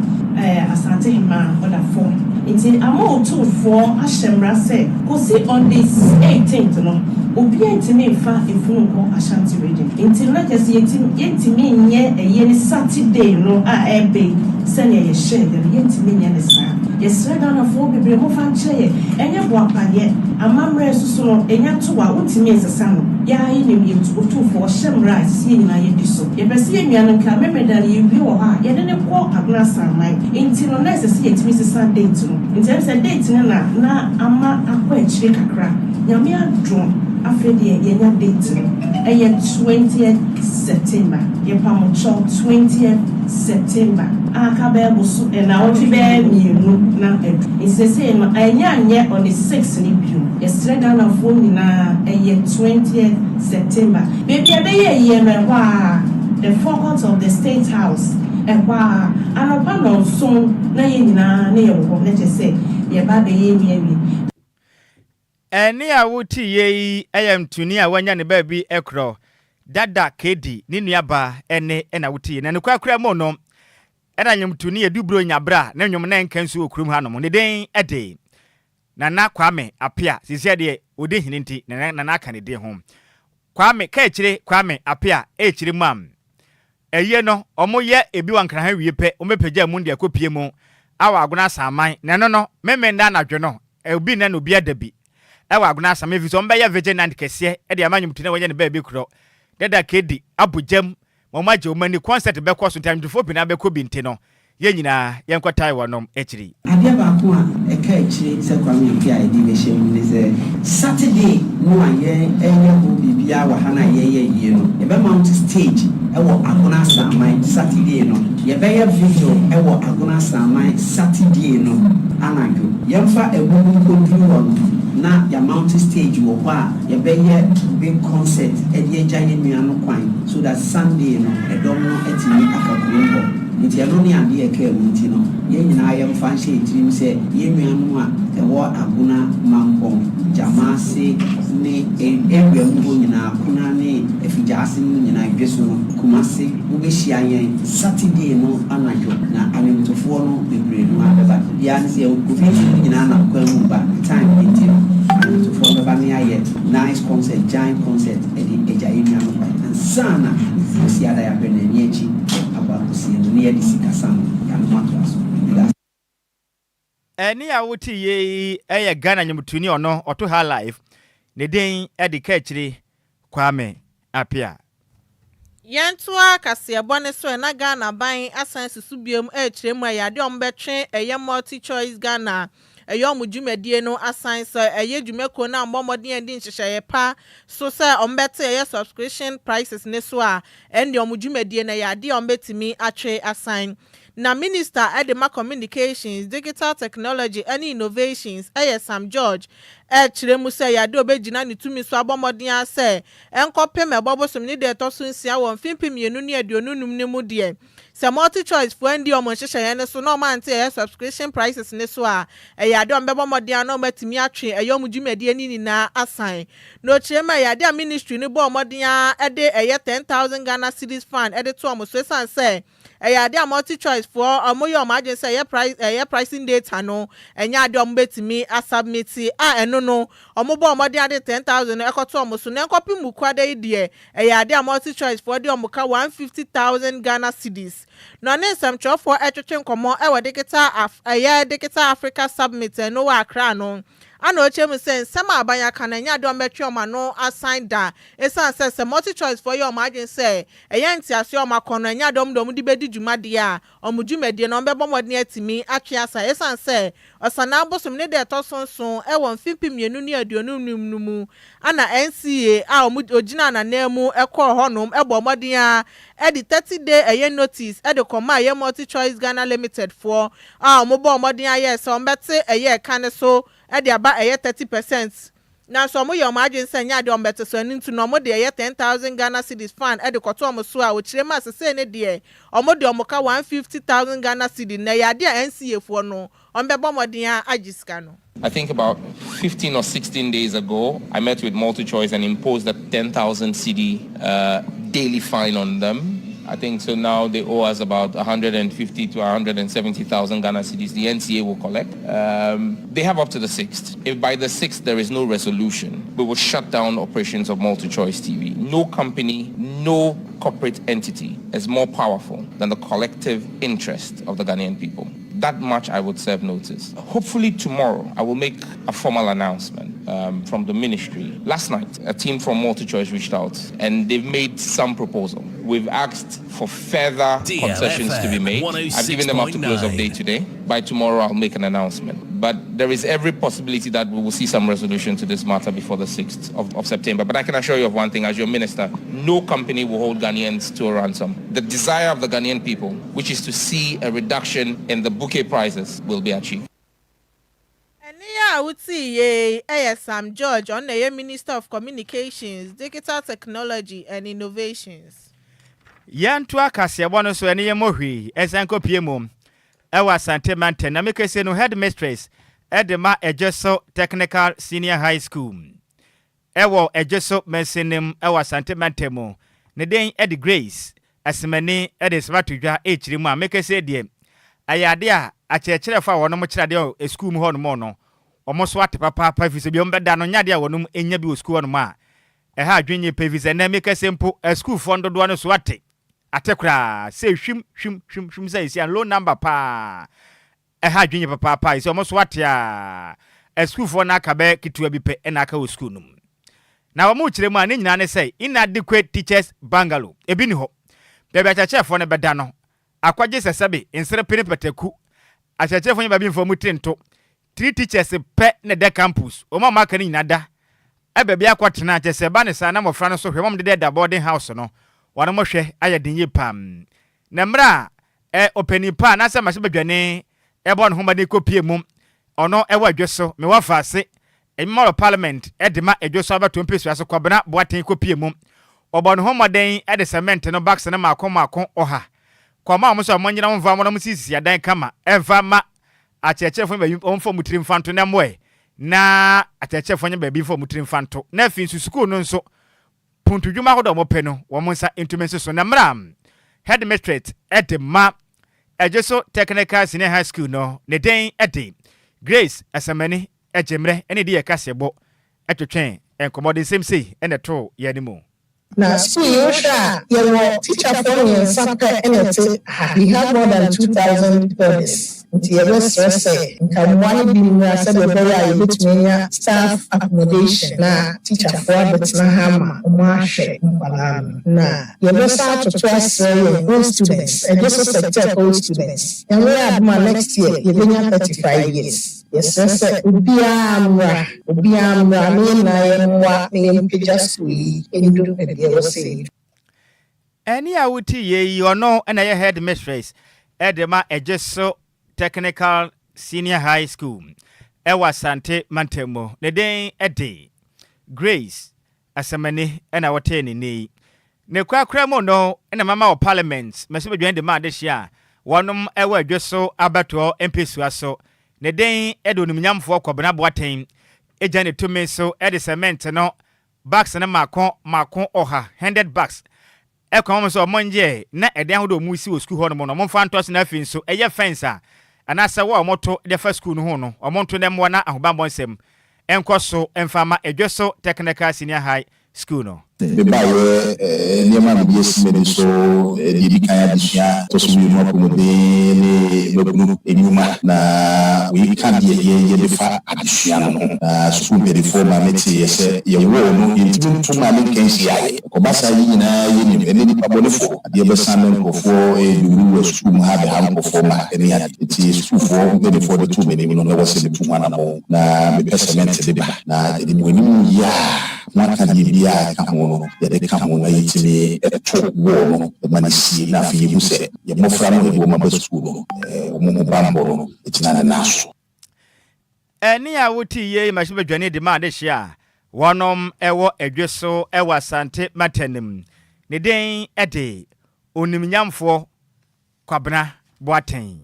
asante hima oda fo nti amo to for ahyemra se go see on this 18th no obi entimi mfa efunu ko ashanti region nti na just yentimi nye eye Saturday no a ebe se ne ye share yentimi nye ne sa yes Ghana fo bebre mo fa nche enye bo apaye amamre susu no enya to wa wotimi nsesa no ya yi ne mi to for hyemra si nyina ye diso ye bese ye nua no nka memeda ye bi wo ha ye de ne ko agna samai nti no na se yetimi sesa date no nti am say date na ama akwa echire kakra nyame adron afredi ye nya date eye 20th September ye pamocho 20th September akabe busu na oti be mienu na insese no anya on the 6th ni biu yesterday Ghana phone na eye 20th September baby ebe ye no wa the forecourt of the State House ekwa anopa no so na ye nyina na ye wo na say ye ba be ye mi eni awuti ye ayam tuni a wanya ne ba bi ekro dada kedi ni nuaba ene na wuti na ne kwakura mo no ena nyum tuni e dubro nyabra na nyum na nkansu okurum ha no ne den ede na kwame apia sisi de odi hininti na aka ne de ho kwame ka ekire kwame apia ekire mam eye no omoye ebi wankra ha wiepe omepagya mu de akopie mu awa agona saman na no memenda na dwe no obi na no bi adabi awa agona saman fi so mbeye vigilant kese e de amanyum tuni wanya ne ba bi kro dada kedi abujam momaje omani concert be ko so time to fobi na be ko bi nti no ye nyina ye nkotai wonom ekiri abia ba ko a e ka ekiri se kwame pia e di be shem ni se Saturday no aye enye ho bibia wa hana ye no e be mount stage e wo agona samai Saturday no ye be ye video e wo agona samai Saturday no anajo ye mfa ebubu ko duru na ya mount stage wo kwa ye be ye big concert e di ejaye nuano kwan so that Sunday no e dom no etimi akakuo nti ano ne ade e ka nti no ye nyina ye mfa hye etirim se ye nuanu a e wo agona mampon jamase ne ewe mbo nyina kuna ne efijase nyina dweso no kumase wo be hia yen Saturday no anajo na anemtofo no bebre no abeba ya ne se wo bi nyina na kwa mu ba time nti no anemtofo no ba ne aye nice concert giant concert e di eja ye nuanu kwa sana si ada ya bene niechi eni awuti ye eye Ghana nyumtuni ono oto highlife ne den edi ka akiri kwame apia Yantua kasebo ne so na Ghana ban asan susubiom ekiremu ayade ombetwe eye multi choice Ghana eyo mujumedie no asan so eye dwumeko na mbomodin edi nhyehyeye pa so se ombete eye subscription prices ne so a ende omujumedie na yade ombetimi atwe asan na minister edema communications digital technology and innovations Sam George chire mu say yade obegina ne tumi so abomodin ase enkopem ebobosom ni de to so nsia won fimpim yenu ne aduonunum ne mu de se multi choice for ndi omo hyehyɛ ne so no man te subscription prices ne so a yade ombebomodin na omatimi atwe eyom dwumadi ani na asan no chire ma yade ministry ne bo omodin a de 10,000 Ghana cedis fund de to omo so san say yade multi choice for omoyo imagine say pricing data no enya ade ombetimi submit eno no omobo omodin ade 10,000 ekoto omo so na enkopi mukwade de yade multi choice for de omoka 150,000 Ghana cedis no ne nsam for etwetwe nkomo we digital Africa summit no wa Accra no ana ochem say nsam abanya kananya de ombetwe omano assign da esan say multi choice for your imagine say nti ase omakono nya dom di bedi dwumade a omudwumade no ombebo modin atimi atwe asa esan say osana bosom ne de to sonson won fimpi mienu ne aduonum numu ana NCA a omugina na nemu ekọ honom ebo modin a the 30-day notice the comma multi choice Ghana limited for omobo modin a yes ombete kan so the aba 30%. Now some of your margins say nya de ombeto so ntu no mo de 10,000 Ghana cedis fund the koto omo so a ochire ma se ne de omo de omoka 150,000 Ghana cedis na ya de NCA for no ombebo modin a agiska no. I think about 15 or 16 days ago, I met with MultiChoice and imposed a 10,000 CD daily fine on them. I think so now they owe us about 150 to 170,000 Ghana cedis. The NCA will collect. They have up to the 6th. If by the 6th there is no resolution, we will shut down operations of MultiChoice TV. No company, no corporate entity is more powerful than the collective interest of the Ghanaian people. That much I would serve notice. Hopefully tomorrow I will make a formal announcement from the ministry. Last night, a team from MultiChoice reached out and they've made some proposal. We've asked for further concessions to be made. I've given them up to close of day today. By tomorrow I'll make an announcement. But there is every possibility that we will see some resolution to this matter before the 6th of September. But I can assure you of one thing, as your minister, no company will hold Ghanaians to a ransom. The desire of the Ghanaian people, which is to see a reduction in the bouquet prices, will be achieved. I would see Sam George on the Minister of Communications, Digital Technology and Innovations. Yantua Kasiabono so any mohwi esanko piemu ewa sante mante na mekese no headmistress edema ejeso technical senior high school ewo ejeso mensenem ewa sante mante mo ne den edi grace asemani edi smatudwa echiri mu a mekese die ayade a achechire fa wono mo kirade o school mu hono mo no omoso ate papa fi bi ombeda no nyade a wono enya bi o school no ma ha adwenye pevise na mekese mpo school fondo do no so ate atekra say hwim say isi low number pa ha adwenye papa isi omoso ate a school for na akabe kitua bi pe na aka o school no na wo mu kire mu an nyina ne say inadequate teachers bungalow ebi ni ho bebe achache fo ne beda no akwaje sesebe insere pene pataku achache fo nyababi mfo mu tinto 3 teachers pe ne de campus o ma maka ni nyina da ebebi akwatena achache ba ne sa na mofra no so hwe mom de da boarding house no wana mo hwe ayedinye pam na mra openi pa na se mahye badwane ebo no homa de kopie mum ono ewa dweso me wa faase emmo parliament edema edweso abato mpesu aso kwabena boaten kopie mum obo no homa den ede cement no box na makon oha kwama mo so monyina mva mo no musisi adan kama eva ma achechefo ba omfo mutiri mfanto na moe na achechefo nya ba bi mfo mutiri mfanto na fi school no nso puntu dwuma hodo mo pe no wo monsa intimacy so na mram headmistress edema ejeso technical senior high school no ne den ede grace asamani ejemre ene de yakasebo etwetwen enkomode semsei ene to yanimo na school yosha your teacher for in Saka NLT we have more than 2,000 bodies nti yero stress nka one bi ni asa be very between staff accommodation na teacher for but na hama umahwe mpalano na yero sa to trust your students and just sector for students and we have next year you been 35 years. Yes, sir. Ubiamra, me na yemwa me mpijas we endu e be say. Any awuti ye ono na ye headmistress Edema Ejeso Technical Senior High School. Ewa Sante Mantemo. Ne den ede. Grace Asamani ena wateni ni. Ne kwa kremo no ena mama o parliament. Mesibe dwen de ma de hia. Wonom ewa Ejeso abato MP so. Ne den edo nimnyamfo kwabena boaten. Eja ne tumi so ede cement no. Bags na makon oha 100 bags. Ekwa so monje na ede ahodo mu si o school ho no mo no fantos na afin so eye fence a anasa wa omoto de fa school no ho no omonto ne mo na ahobambo nsem enkoso emfama Edwoso Technical Senior High School no be baye niema na BS so di kaya disia to so mi mo ko de ne begunu enyuma na we can ye de fa adisia no school be reform ameti yese ye wo no yintimu to ma me kensi aye ko basa yi na ye ni ene ni pabonefo ade be sanen ko fo duru school mu ha be ha ko fo ma ene ya ti school fo be for the two many no na wase the two mana mo na me pesament de ba na de ni wani ya mwaka ni bia ka ho ya de ka ho na yitimi to wo no ma si na fi yuse ya mo fra no e wo ma be school no mo bambo no etina na so eni a woti ye ma shibe dwane de ma de hia wonom ewo Edwoso ewa Sante Matenim ne den ede onimnyamfo kwabena boaten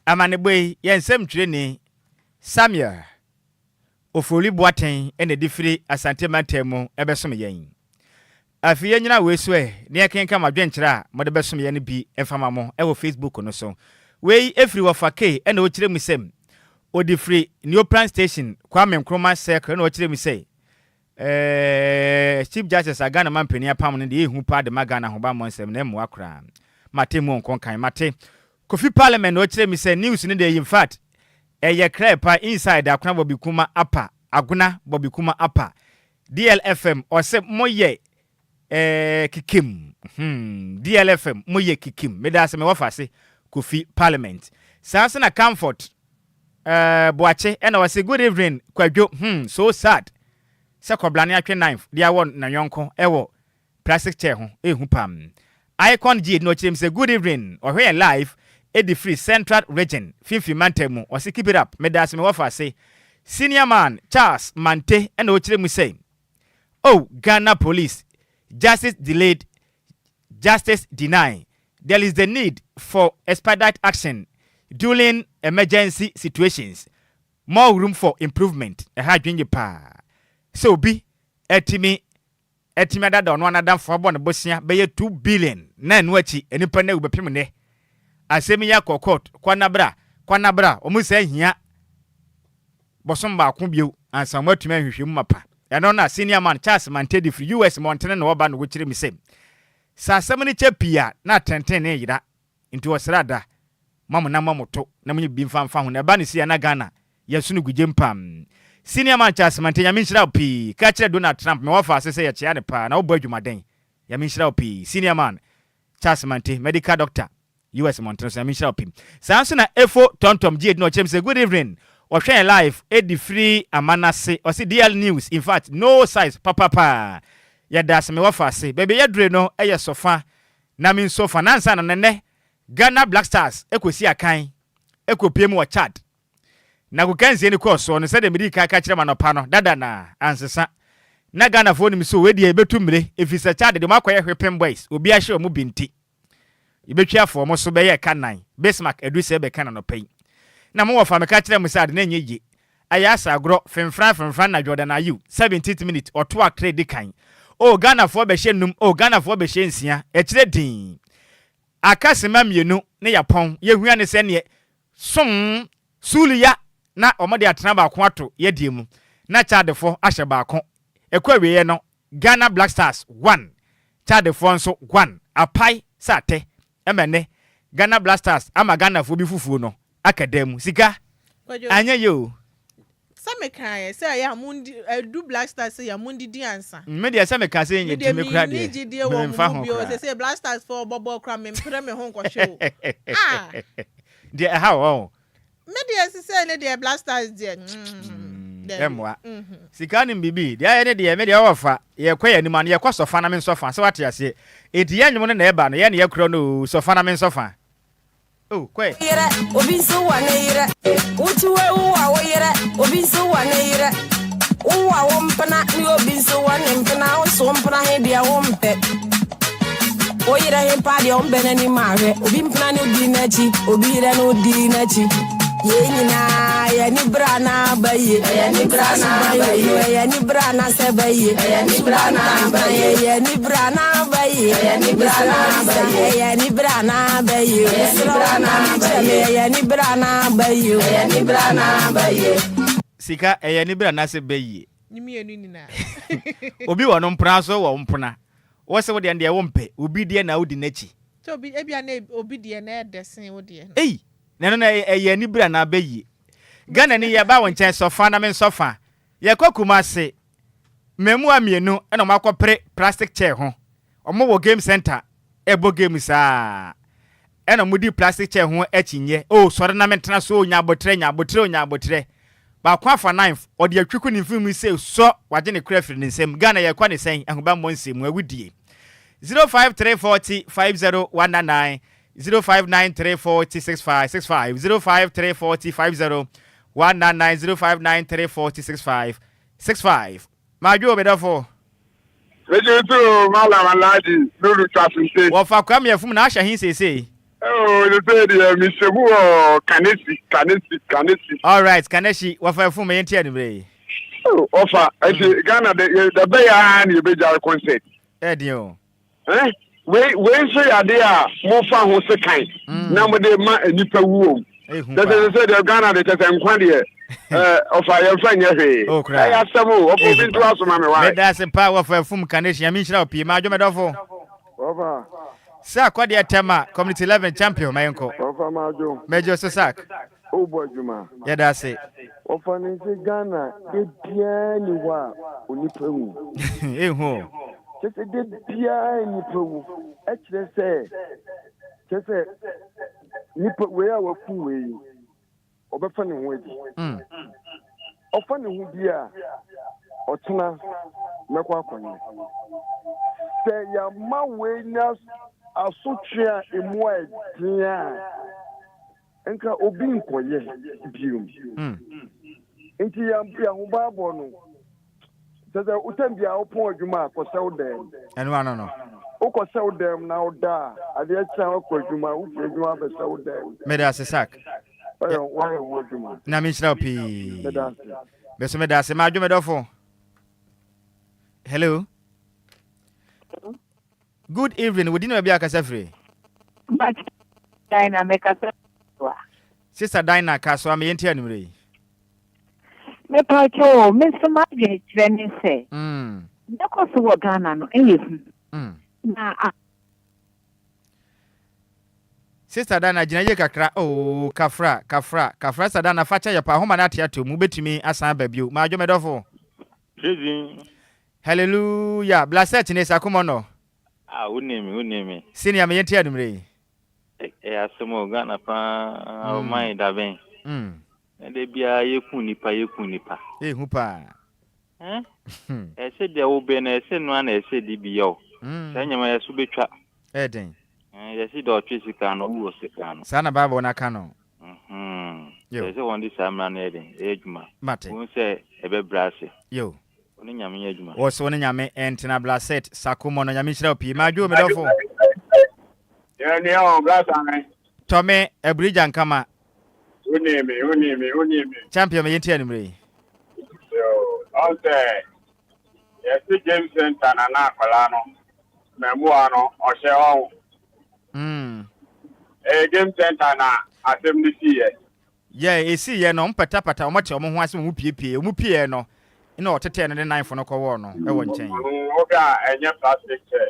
amane boy yensem twire ni Samuel Ofoli boaten ene difiri Asante Matemu ebesom yen afiye nyina weswe ne kenka madwenkyira mo de besom yen bi emfama mo ewo Facebook no so we efiri wafake ene o kire musem odifiri Neoplan Station Kwame Nkrumah Circle ene o kire musem Chief Justice Ghana mampeni apam ne de ehu pa de magana hoba monsem na emu akra Matemu nkonkan mate Kofi Parliament o kire musem news ne de in fact eye krepa inside akuna bobikuma apa aguna bobikuma apa DLFM ose moye kikim DLFM moye kikim medase me wafase Kofi Parliament sanse na comfort boache ena wase good evening Kwadwo so sad se koblane atwe knife dia won na yonko ewo plastic chair ho ehu pam icon G no chim say good evening or here live Edi Free Central Region, Fifi Mantemu, or keep it up, Medas me wafa say, Senior man, Charles Mante, and Ochilemu say, Oh, Ghana police, justice delayed, justice denied. There is the need for expedite action during emergency situations. More room for improvement. A hard pa. So be, etimi that on one adam for one bosia, be 2 billion, nan wachi, and impane ubepimene. Asemi ya kokot kwanabra omuse hia bosomba akubio ansa matuma hwehwem mapa eno na senior man Charles Mantedi free US Montana no oba no wochire mi sem sasem ni chapia na tenten ne yira nti osrada mamu na mamoto na munyi bi mfa ho na ba ne sia na Ghana yasunu guje pam senior man Charles Mantedi ya minshira opi ka kire Donald Trump me wafa asese ya chia ne pa na obo adwumaden ya minshira opi senior man Charles Mantedi medical doctor US Montana Sammy Pim. Sansuna Efo Tontom G no chem say good evening. Or share live Edi Free Amanase or see DL News. In fact, no size papa. Ya das me wafa say baby ya dre no eya sofa. Na min sofa nansa na nene. Ghana Black Stars ekosi akan. Ekopiem wa chat. Na kukenzi ni course so no say de medi ka kire manopa no dada na ansesa. Na Ghana fo ni so we de ebetumre efisa chat de makoye hwepem boys. Obi a hye omu binti. Ibetwa for mo so be ye kanan Bismarck eduse be kanan no pay na mo wofa me ka kire mo sad na nyeje ayasa agro femfran na Jordan ayu 17th minute or 2 trade kan o Ghana for be hye num o Ghana for be hye nsia e kire din akasema mienu ne yapon ye hua ne se ne som suliya na omode atena ba ko ato ye die mu na chadefo ahye ba ko ekwawe ye no Ghana Black Stars 1 chadefo nso 1 apai sate emene Ghana Blasters ama Ghana fo bi fufuo no akadam sika anya yo Sammy kai say ya mundi du Blasters say ya mundi di ansa me dey say me ka say nye timi kra dey me fa ho they say Blasters for bobo kra me mpre me ho nkwohwe dey how me dey say ne dey Blasters dey emwa sika ni bibi dey ne dey me dey ofa ye kwa ya ni man ye kwa sofa na me sofa se wate ase edi ya nwom na eba no ye ne ye kro no sofa na me sofa Oh, quite. Obiso one year. Utu wa yere. Obiso one year. Uwa wompana ni obiso one mpana osompana he dia wompe. Oyira he pa dia ombene ni mare. Obi mpana ni odi nachi. Obi hira no di nachi. Ye nyina ya ni brana baye. Ya ni brana baye. Ya ni brana se baye. Ya ni brana baye. Ya ni brana baye. Ya ni brana baye. Ya ni brana baye. Ya ni brana baye. Ya ni brana baye. Sika ya ni brana se baye. Ni mi enu ni na. Obi wa no mpra so wa mpona. Wo se wo de wo mpe. Obi de na odi nachi. So obi ebia na obi de na edesen wo de. Ei. Neno na ya ni brana baye. Ghana ni ya ba won chen sofa na men sofa. Ye kokuma se. Memu amienu e no makopre plastic chair ho. Omo wo game center ebo game saa. E no mudi plastic chair ho achinye. Oh sore na mentena so onya abotre. Ba kwa for 9 odi atwiku ni film say so waje ne kura firi ne nsem. Ghana ye kwa ne sen ahoba mo nsem awudie. 053405019 059340655 053405019 059340655 Majo bedafo Meje to Malam Alhaji Lulu Traffic. Wo fa kwam ye fum na ahya hin sese. Oh, you say the Mishebu Kanesi. All right, Kaneshi, wo fa fum ye ntia ni bre. Oh, offer. Ghana the bay and you be jar concert. Edio. We say adea mo fa ho se kan. Na mo de ma nipa wu. That say the Ghana the Enquiries. Offer your friend ye. Oh, cry. I asamu opo bin to aso ma me wa. Me da se power for fum Kaneshi, ami nshira opi Majo medafo. Offer. Sa kwadi atema community 11 champion mayenko. Offer Majo. Mejo Sosak. O boy Juma. Yeah, that's it. Offer ni Ghana de bia ni wa onipa mu. Eho. Just a dead beer in you. Actually, say, just a nipper where our food or funny way. Or funny who dear or tuna, Macquapan. Say, your ma way now are so clear in white, dear. Enka obin quiet, view. Into your Babono. Says I would be our point, you mark or sell them. And one no. Oko sell them now, da. At the time, you have a sell them. Medas a sack. Why would you man? Namishra P. Besmedas, Majo medafo. Hello. Good evening. We didn't be a casafre. But Dinah make a Sister Dinah Caswa, me entianure. Me pacho, Mr. Margaret, when you say, because of Ghana, no, Sister Dana, Jinaye Kakra, oh, Kafra, Sadana, Facha, your Pahomanatia to move to me as I baby, Majo Medofo. Hallelujah, blessed in Sakumono. Ah, who name me? Senior me entianure. Eh, some of Ghana, my Davin. They be a yekunipa. Eh, Hoopa. I said there will be a send one, I said DBO. Then you may subitra. Edding. I see the Trisicano who was sick. Sana Babo Nakano. There's one this I'm not adding. Edma. Mate. Won't say a bit brassy. Yo. Only Yami Edma. Was one Yame and Tina Blasset, Sakumo, Yamishra P. Majo Medofo. Yeah, Blasan. Tommy, a bridge and Kama. Who name me. Champion me entianure. I'll say, yes, the James Center and Colano, Memuano, or Shell. A game center now, assembly here. Yeah, you see, you know, patapata, much of one was Mupie, no. You know, to 10 and 9 for no corner. I won't change. Okay, and your plastic chair.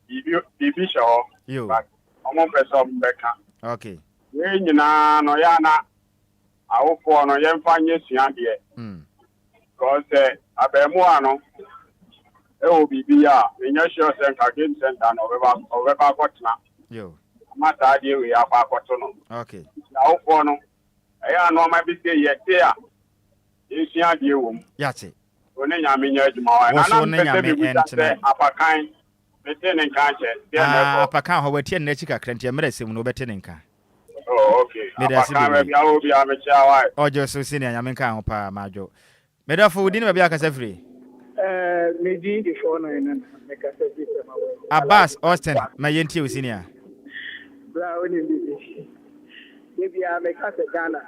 If you show, you, I'm on person Becca. Okay. You know, no, yana. I hope for no young fine yes, because a Bemuano, it will be in your show center, game center, or Weber Cotna. You, matter idea we have a cotton. Okay. I hope for no. I know my big day yet. You see, I do. Yatty. When I mean, and I'm kind Maintaining conscience. Apaka ho wetie na chika krante mere sem no betene nka. Oh, okay. Apaka be awo bi amecha why. Ojo so senior nyamenka ho pa majo. Medafo wudi ne ba bia kasa free. Medi the phone na mekasa bi sama. Abbas Austin, my yenti o senior. Bra woni bi. Ye bia mekasa Ghana.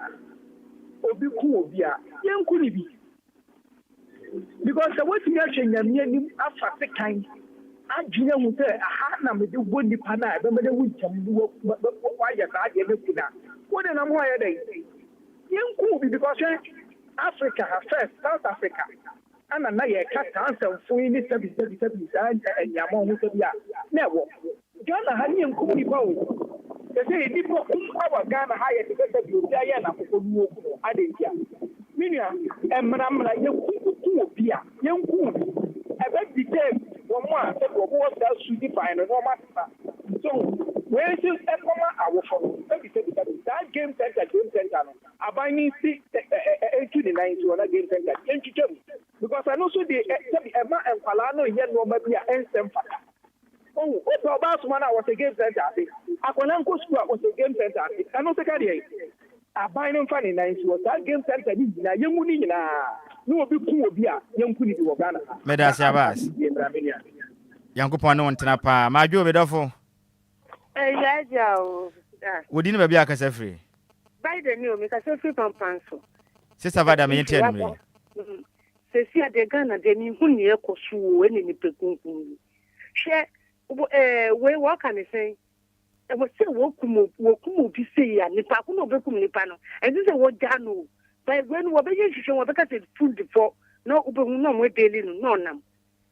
Obi ku obi a yenku ni bi. Because what me ahwenya ni afa sekan. Adwene hu sɛ aha na mede wo nipa na be mede wo ntam wo ya ka ade me kuna wo de na mo ya dai yenku bi because Africa first South Africa ana na ye ka tansan fun ni sabi anyamo hu sabi a na wo Ghana ha ni yenku ni ba wo se ni po kwa Ghana ha ye de sabi obi aye na kokko nuo ku ade ntia minia emra yenku obi a yenku ebe detail one said what was that should define no matter. So where is our phone? That game center. Abani see to the 90 on a game center. Because I know so the Emma and Palano yet no maybe a factor. Oh, what's about one was a game center? Aqualanco School was a game center. I know the carrier. A binding funny 90 was that game center. Young no be cool bia yanku ni wo Ghana medasi abas yanku pon no ntena pa majo bedofo jao wodi ne ba bia kasa free by the new me kasa free pampanso sister vada me yenti anime se si ade Ghana de mi hu ne ekosu eni ni pekunkun we what can I say e wo se wo kumu bi se ya nipa ku no be kum nipa no e se wo jano. But when we begin to show because it's food before, no, no, we're daily, no, nam.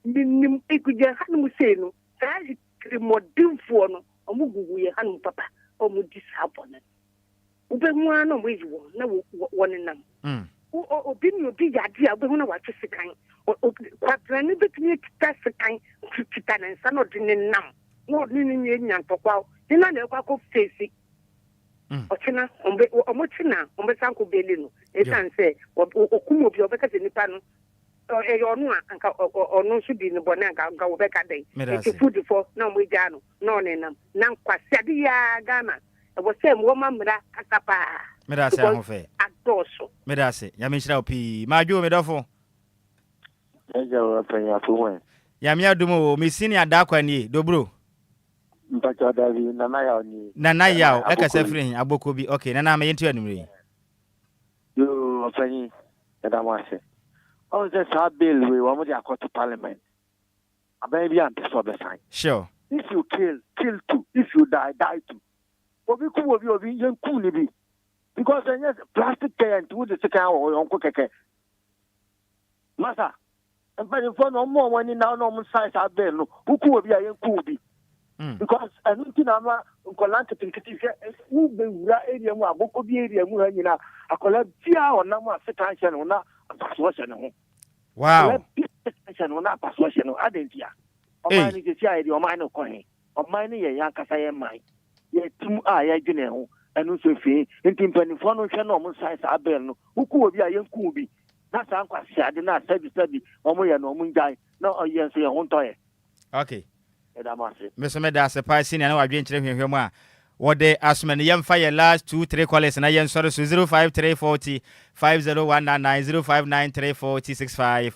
Ikuja Hanu say no, I more dim for no, or Mugu, Hanu Papa, or Mudisabon. Ubemuan or wage one, no one in them. Or didn't you be idea, but when I watch a kind, or what ran a bit near test a kind, Titan and son of Din Nam, not meaning in Papa, then I never go face it. Ochina omochina ombesanku belinu esanse okumo bi obeka se nipa no e onu anka onu so bi ni bone anka obeka dai e food for na mo gya no na onenam na nkwase ade ya Ghana e wo se mo mamra akapa medase ahofe adoso medase ya menhira opi majo medofo eja wa panya fuwe ya mi adumo mi sini adakwa ni dobro mpacha davi nana yaw ekasa free abokobi okay nana me yenti anumre yo afani edamase on the sub bill we want to go to parliament ababy am so be sign sure if you kill too if you die too obi yanku ni bi because yes plastic can to the second on ko keke masa empany for no more money now no size abel no ku obi yanku bi because I don't think I'm going to think it is who be area mu aboko bi area mu hanyina akola bia onam asetansion ona persuasion ho wow persuasion ona persuasion no adentia o man ni ti ai di o man no kohin o man ni ye yankasa ye man ye tum a ye dwene ho enu so fi ntimpanifo no hwe no mo size abel no uku obi a yanku bi na san kwase ade na sabi o mo ye no mo njai na o ye so ye ho ntoye okay Mr. Medase pa senior na wadwe nkyere hwehwem a wode asmane yemfa ye last 2-3 callers na yen sore so 05340 50199 059340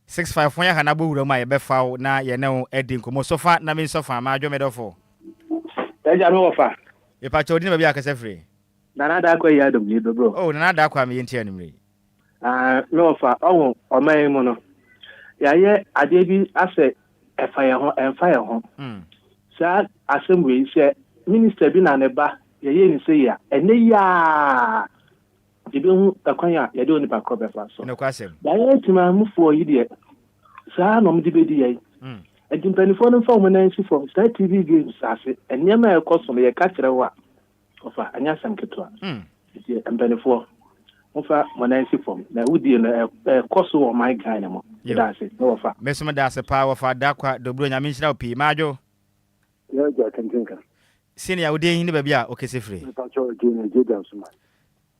65 fon ya hana bo wura ma ye befa na ye ne edi nkomo sofa na me sofa ma adwo medofo eja no ofa e pa chodi na ba bia kasa free nana da kwa ya dum ni bro oh nana da kwa me yenti anumre no ofa owo oman mu no ya ye ade bi ase fire ho sa assembly say minister bi na ne ba ye ni say ya ene ya ibi hu akwanya ye de oni ba crop fa so no kwasem da ye tima mu fo yi de sa no mdi be di ye edimpanifo no fa mo na nsi from Star TV games ase ene ma e koso ye ka kire wa ofa anya sam ketwa di empanifo ofa mo na nsi from na udi no koso o my guy na mo dase no ofa mesoma dase pa ofa dakwa dobro nya menhira opi majo ya ja kantinka senior udi hin ba bia okese free Adjoa Agyei Sikapa suma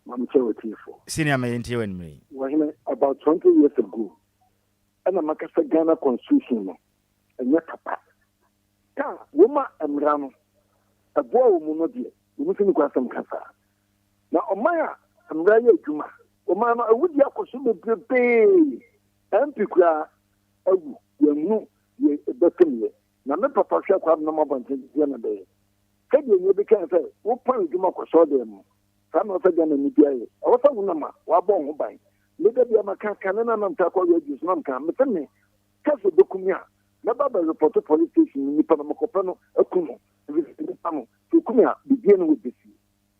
mam che wotifo senior ma yenti wanmre wahime about 20 years ago ana makasa Ghana constitution no enya kapa ka woma amra no abo wo mu no de wo fi ni kwasam kasa na omaya amra ya adwuma oma no awudi akoso bebrebe ampikura awu yanu ye betemye na me papa hwa kwa na mabante je na be kadi enye be kan say wo pan adwuma koso de mu sa na fa gana ni biaye wo fa wona ma wa bo ho ban le de bia maka kan na na mta kwa ye jus na mka me teme kaso dokumia na baba report police station ni pa na makopa no akuno ni pa no dokumia bibie no wobesi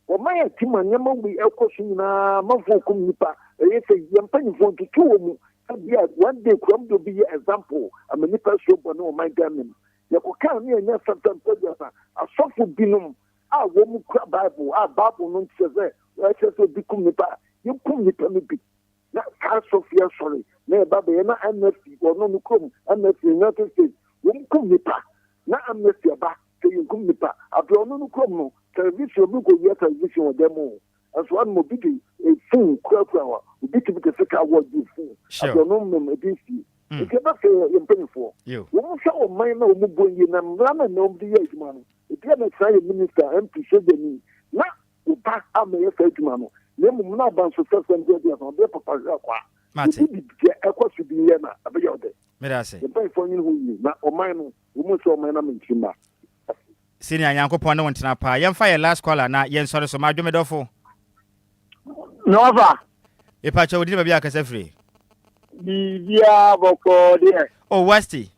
o maya timanya mawi ekoso nyina mafo kum nipa e say yampanyi fo ntutu wo mu abia one day kram do be example amani pa so bo no my gamen yakoka ni enya sometimes so asofo binum a wo mu kra bible no ntse wa so bikum nipa yikum nipa me bi na ka sofia sorry na baba ye na amnesty wo no krom amnesty United States wo mu kum nipa na amnesty ba ke yikum nipa abro no krom no service obi go ye service wo demo as one mo bi e fun kra wa obi ti bi ke ka wo di fun abro no mem edisi nke ba se ye mpanifo wo mu sha o man na o mu bonye na mra na o bi ye adwuma no e na sai minister MP Shedeni na o ba ama ye sai adwuma no le mu na ban so se se ndi ya so be papa kwa mati bi je ekwa su bi ye na abeya ode medase mpanifo nyi hu yi na o man no wo mu so o man na mentima senior yankopon no wontina pa yemfa ye last caller na yen sori so ma dwomedofo Nova Epacho wodi ba bia kasa free Bibia boko de oh Westy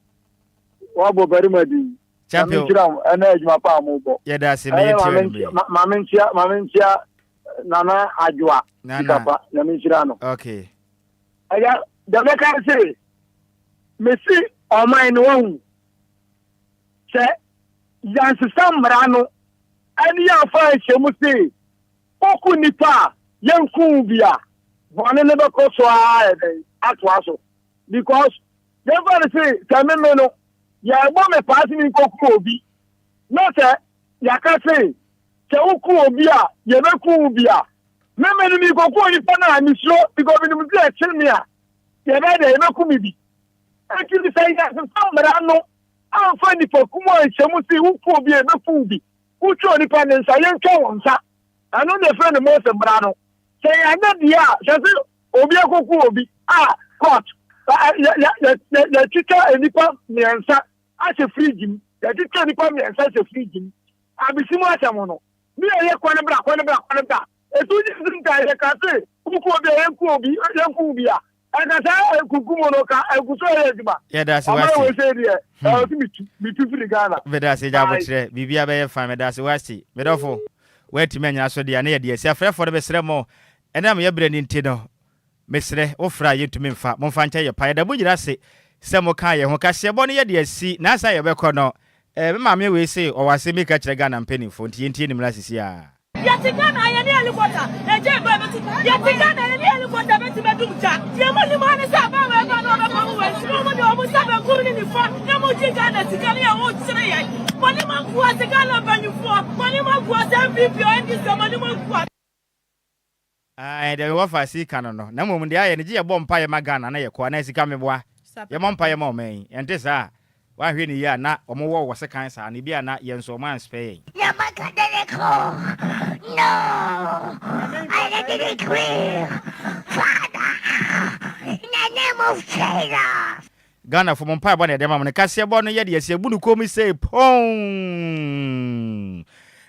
Wabo Barimadi champion ana ejuma pa mo bo ye da se me yeti mamentia nana Adjoa Sikapa na menchira no okay aya da me kan say Messi o mine won se yansisa mrano ani ya fa chemu se oku nipa yanku bia bone ne be ko so atwaso because never say tameme no ya gbo me pass ni koku obi no say ya ka say se oku obi a ye be ku bia meme ni koku ni pa na ni so because ni mu dey chill me a ye be dey me ku mi bi actually say that sombrano anfa ni pokumo echemu si uku obi e be ku bi uchu ni pa nsa ye nka wonsa ano de friend mo se brano say ya dia say obi akoku obi court ya tita enipa miensa ase fridge ya tita enipa miensa ase fridge abisimu asamo no mi ye kwane bra etu ni nka ye ka se uku obi yanku obi a aka sa kukumo no ka ekuso ye diba ya da se wasi we say there mi tu free Ghana veda se ja botre bibia be ye fa me da se wasi medofo weti menya so dia na ye de se afrefo de be sere mo enam ye bre ni ntino mesre ofra yetumi mfa momfa nche ye pa da bugira se mo kan ye ho ka se bo no ye de asi na sa ye be kɔ no me maame we se o wase mi ka kire Ghana mpanimfo ntie ni mra sisi a yatika na ye ne helicopter eje ba beti yatika na ye ne helicopter beti bedumja ye mo ni mo ne sa ba we ba no ba ko we so mo de o mo sa ba ku ni fo ya mo ji Ghana tika ne ya o tsire ye mo ni mo ku tika na banifo mo ni mo ku MVP o ndi so mo ni mo ku de wo fa si kan no na mom de aye ne je bo mpa ye magana na ye ko na sika meboa ye mo mpa ye mo man ente sa wa hwe ni ya na omo wo se kan sa ne bia na ye nso man spay ya makadele ko no I let it clear Father in the name of Jesus Ghana for mpa bo na de ma ne kase bo no ye de ase bu nu komi say pon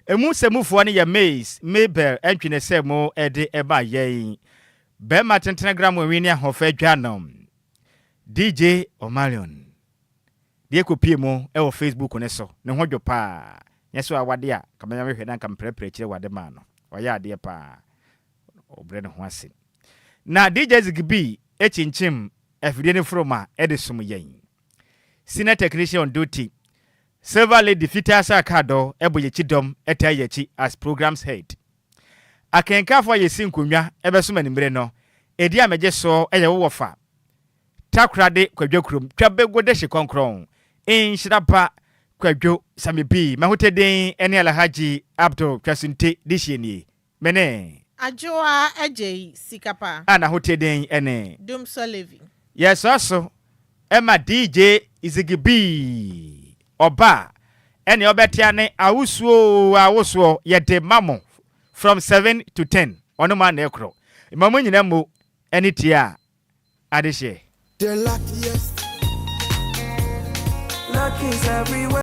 emu semufo ne ye Maze Mabel entwene se mo ede eba yen be ma tentenagram wi ne ahofa dwanom DJ Omalion die kopie mo e wo Facebook ne so ne ho dwopa nyeso awade a kamanya hwe na kamprepre kire wade ma no oya ade pa obre ne ho ase na DJ Zigby echinchim afide ne froma ede sum yen senior technician on duty Silver Lady Fitasa Kado eboye chidom eta yechi as programs head. Akenka for ye sinkunwa ebeso manimbre no. Edi ameje so eye wo fa. Takrade kwadwakrum twabego de hyekonkron. Nhyiraba Kwadwo Sammy B. Mahoteden ene Alhaji Abdul Kwasunte disheni. Mene. Adjoa Agyei Sikapa. Ana hoteden ene. Dum so living. Yes also. Emma DJ Izigby. Oba ene obetia ne awusuo ye de mamo from 7 to 10 ono ma na ekro mamu nyina mu ene tia ade hye the luckiest luck is everywhere.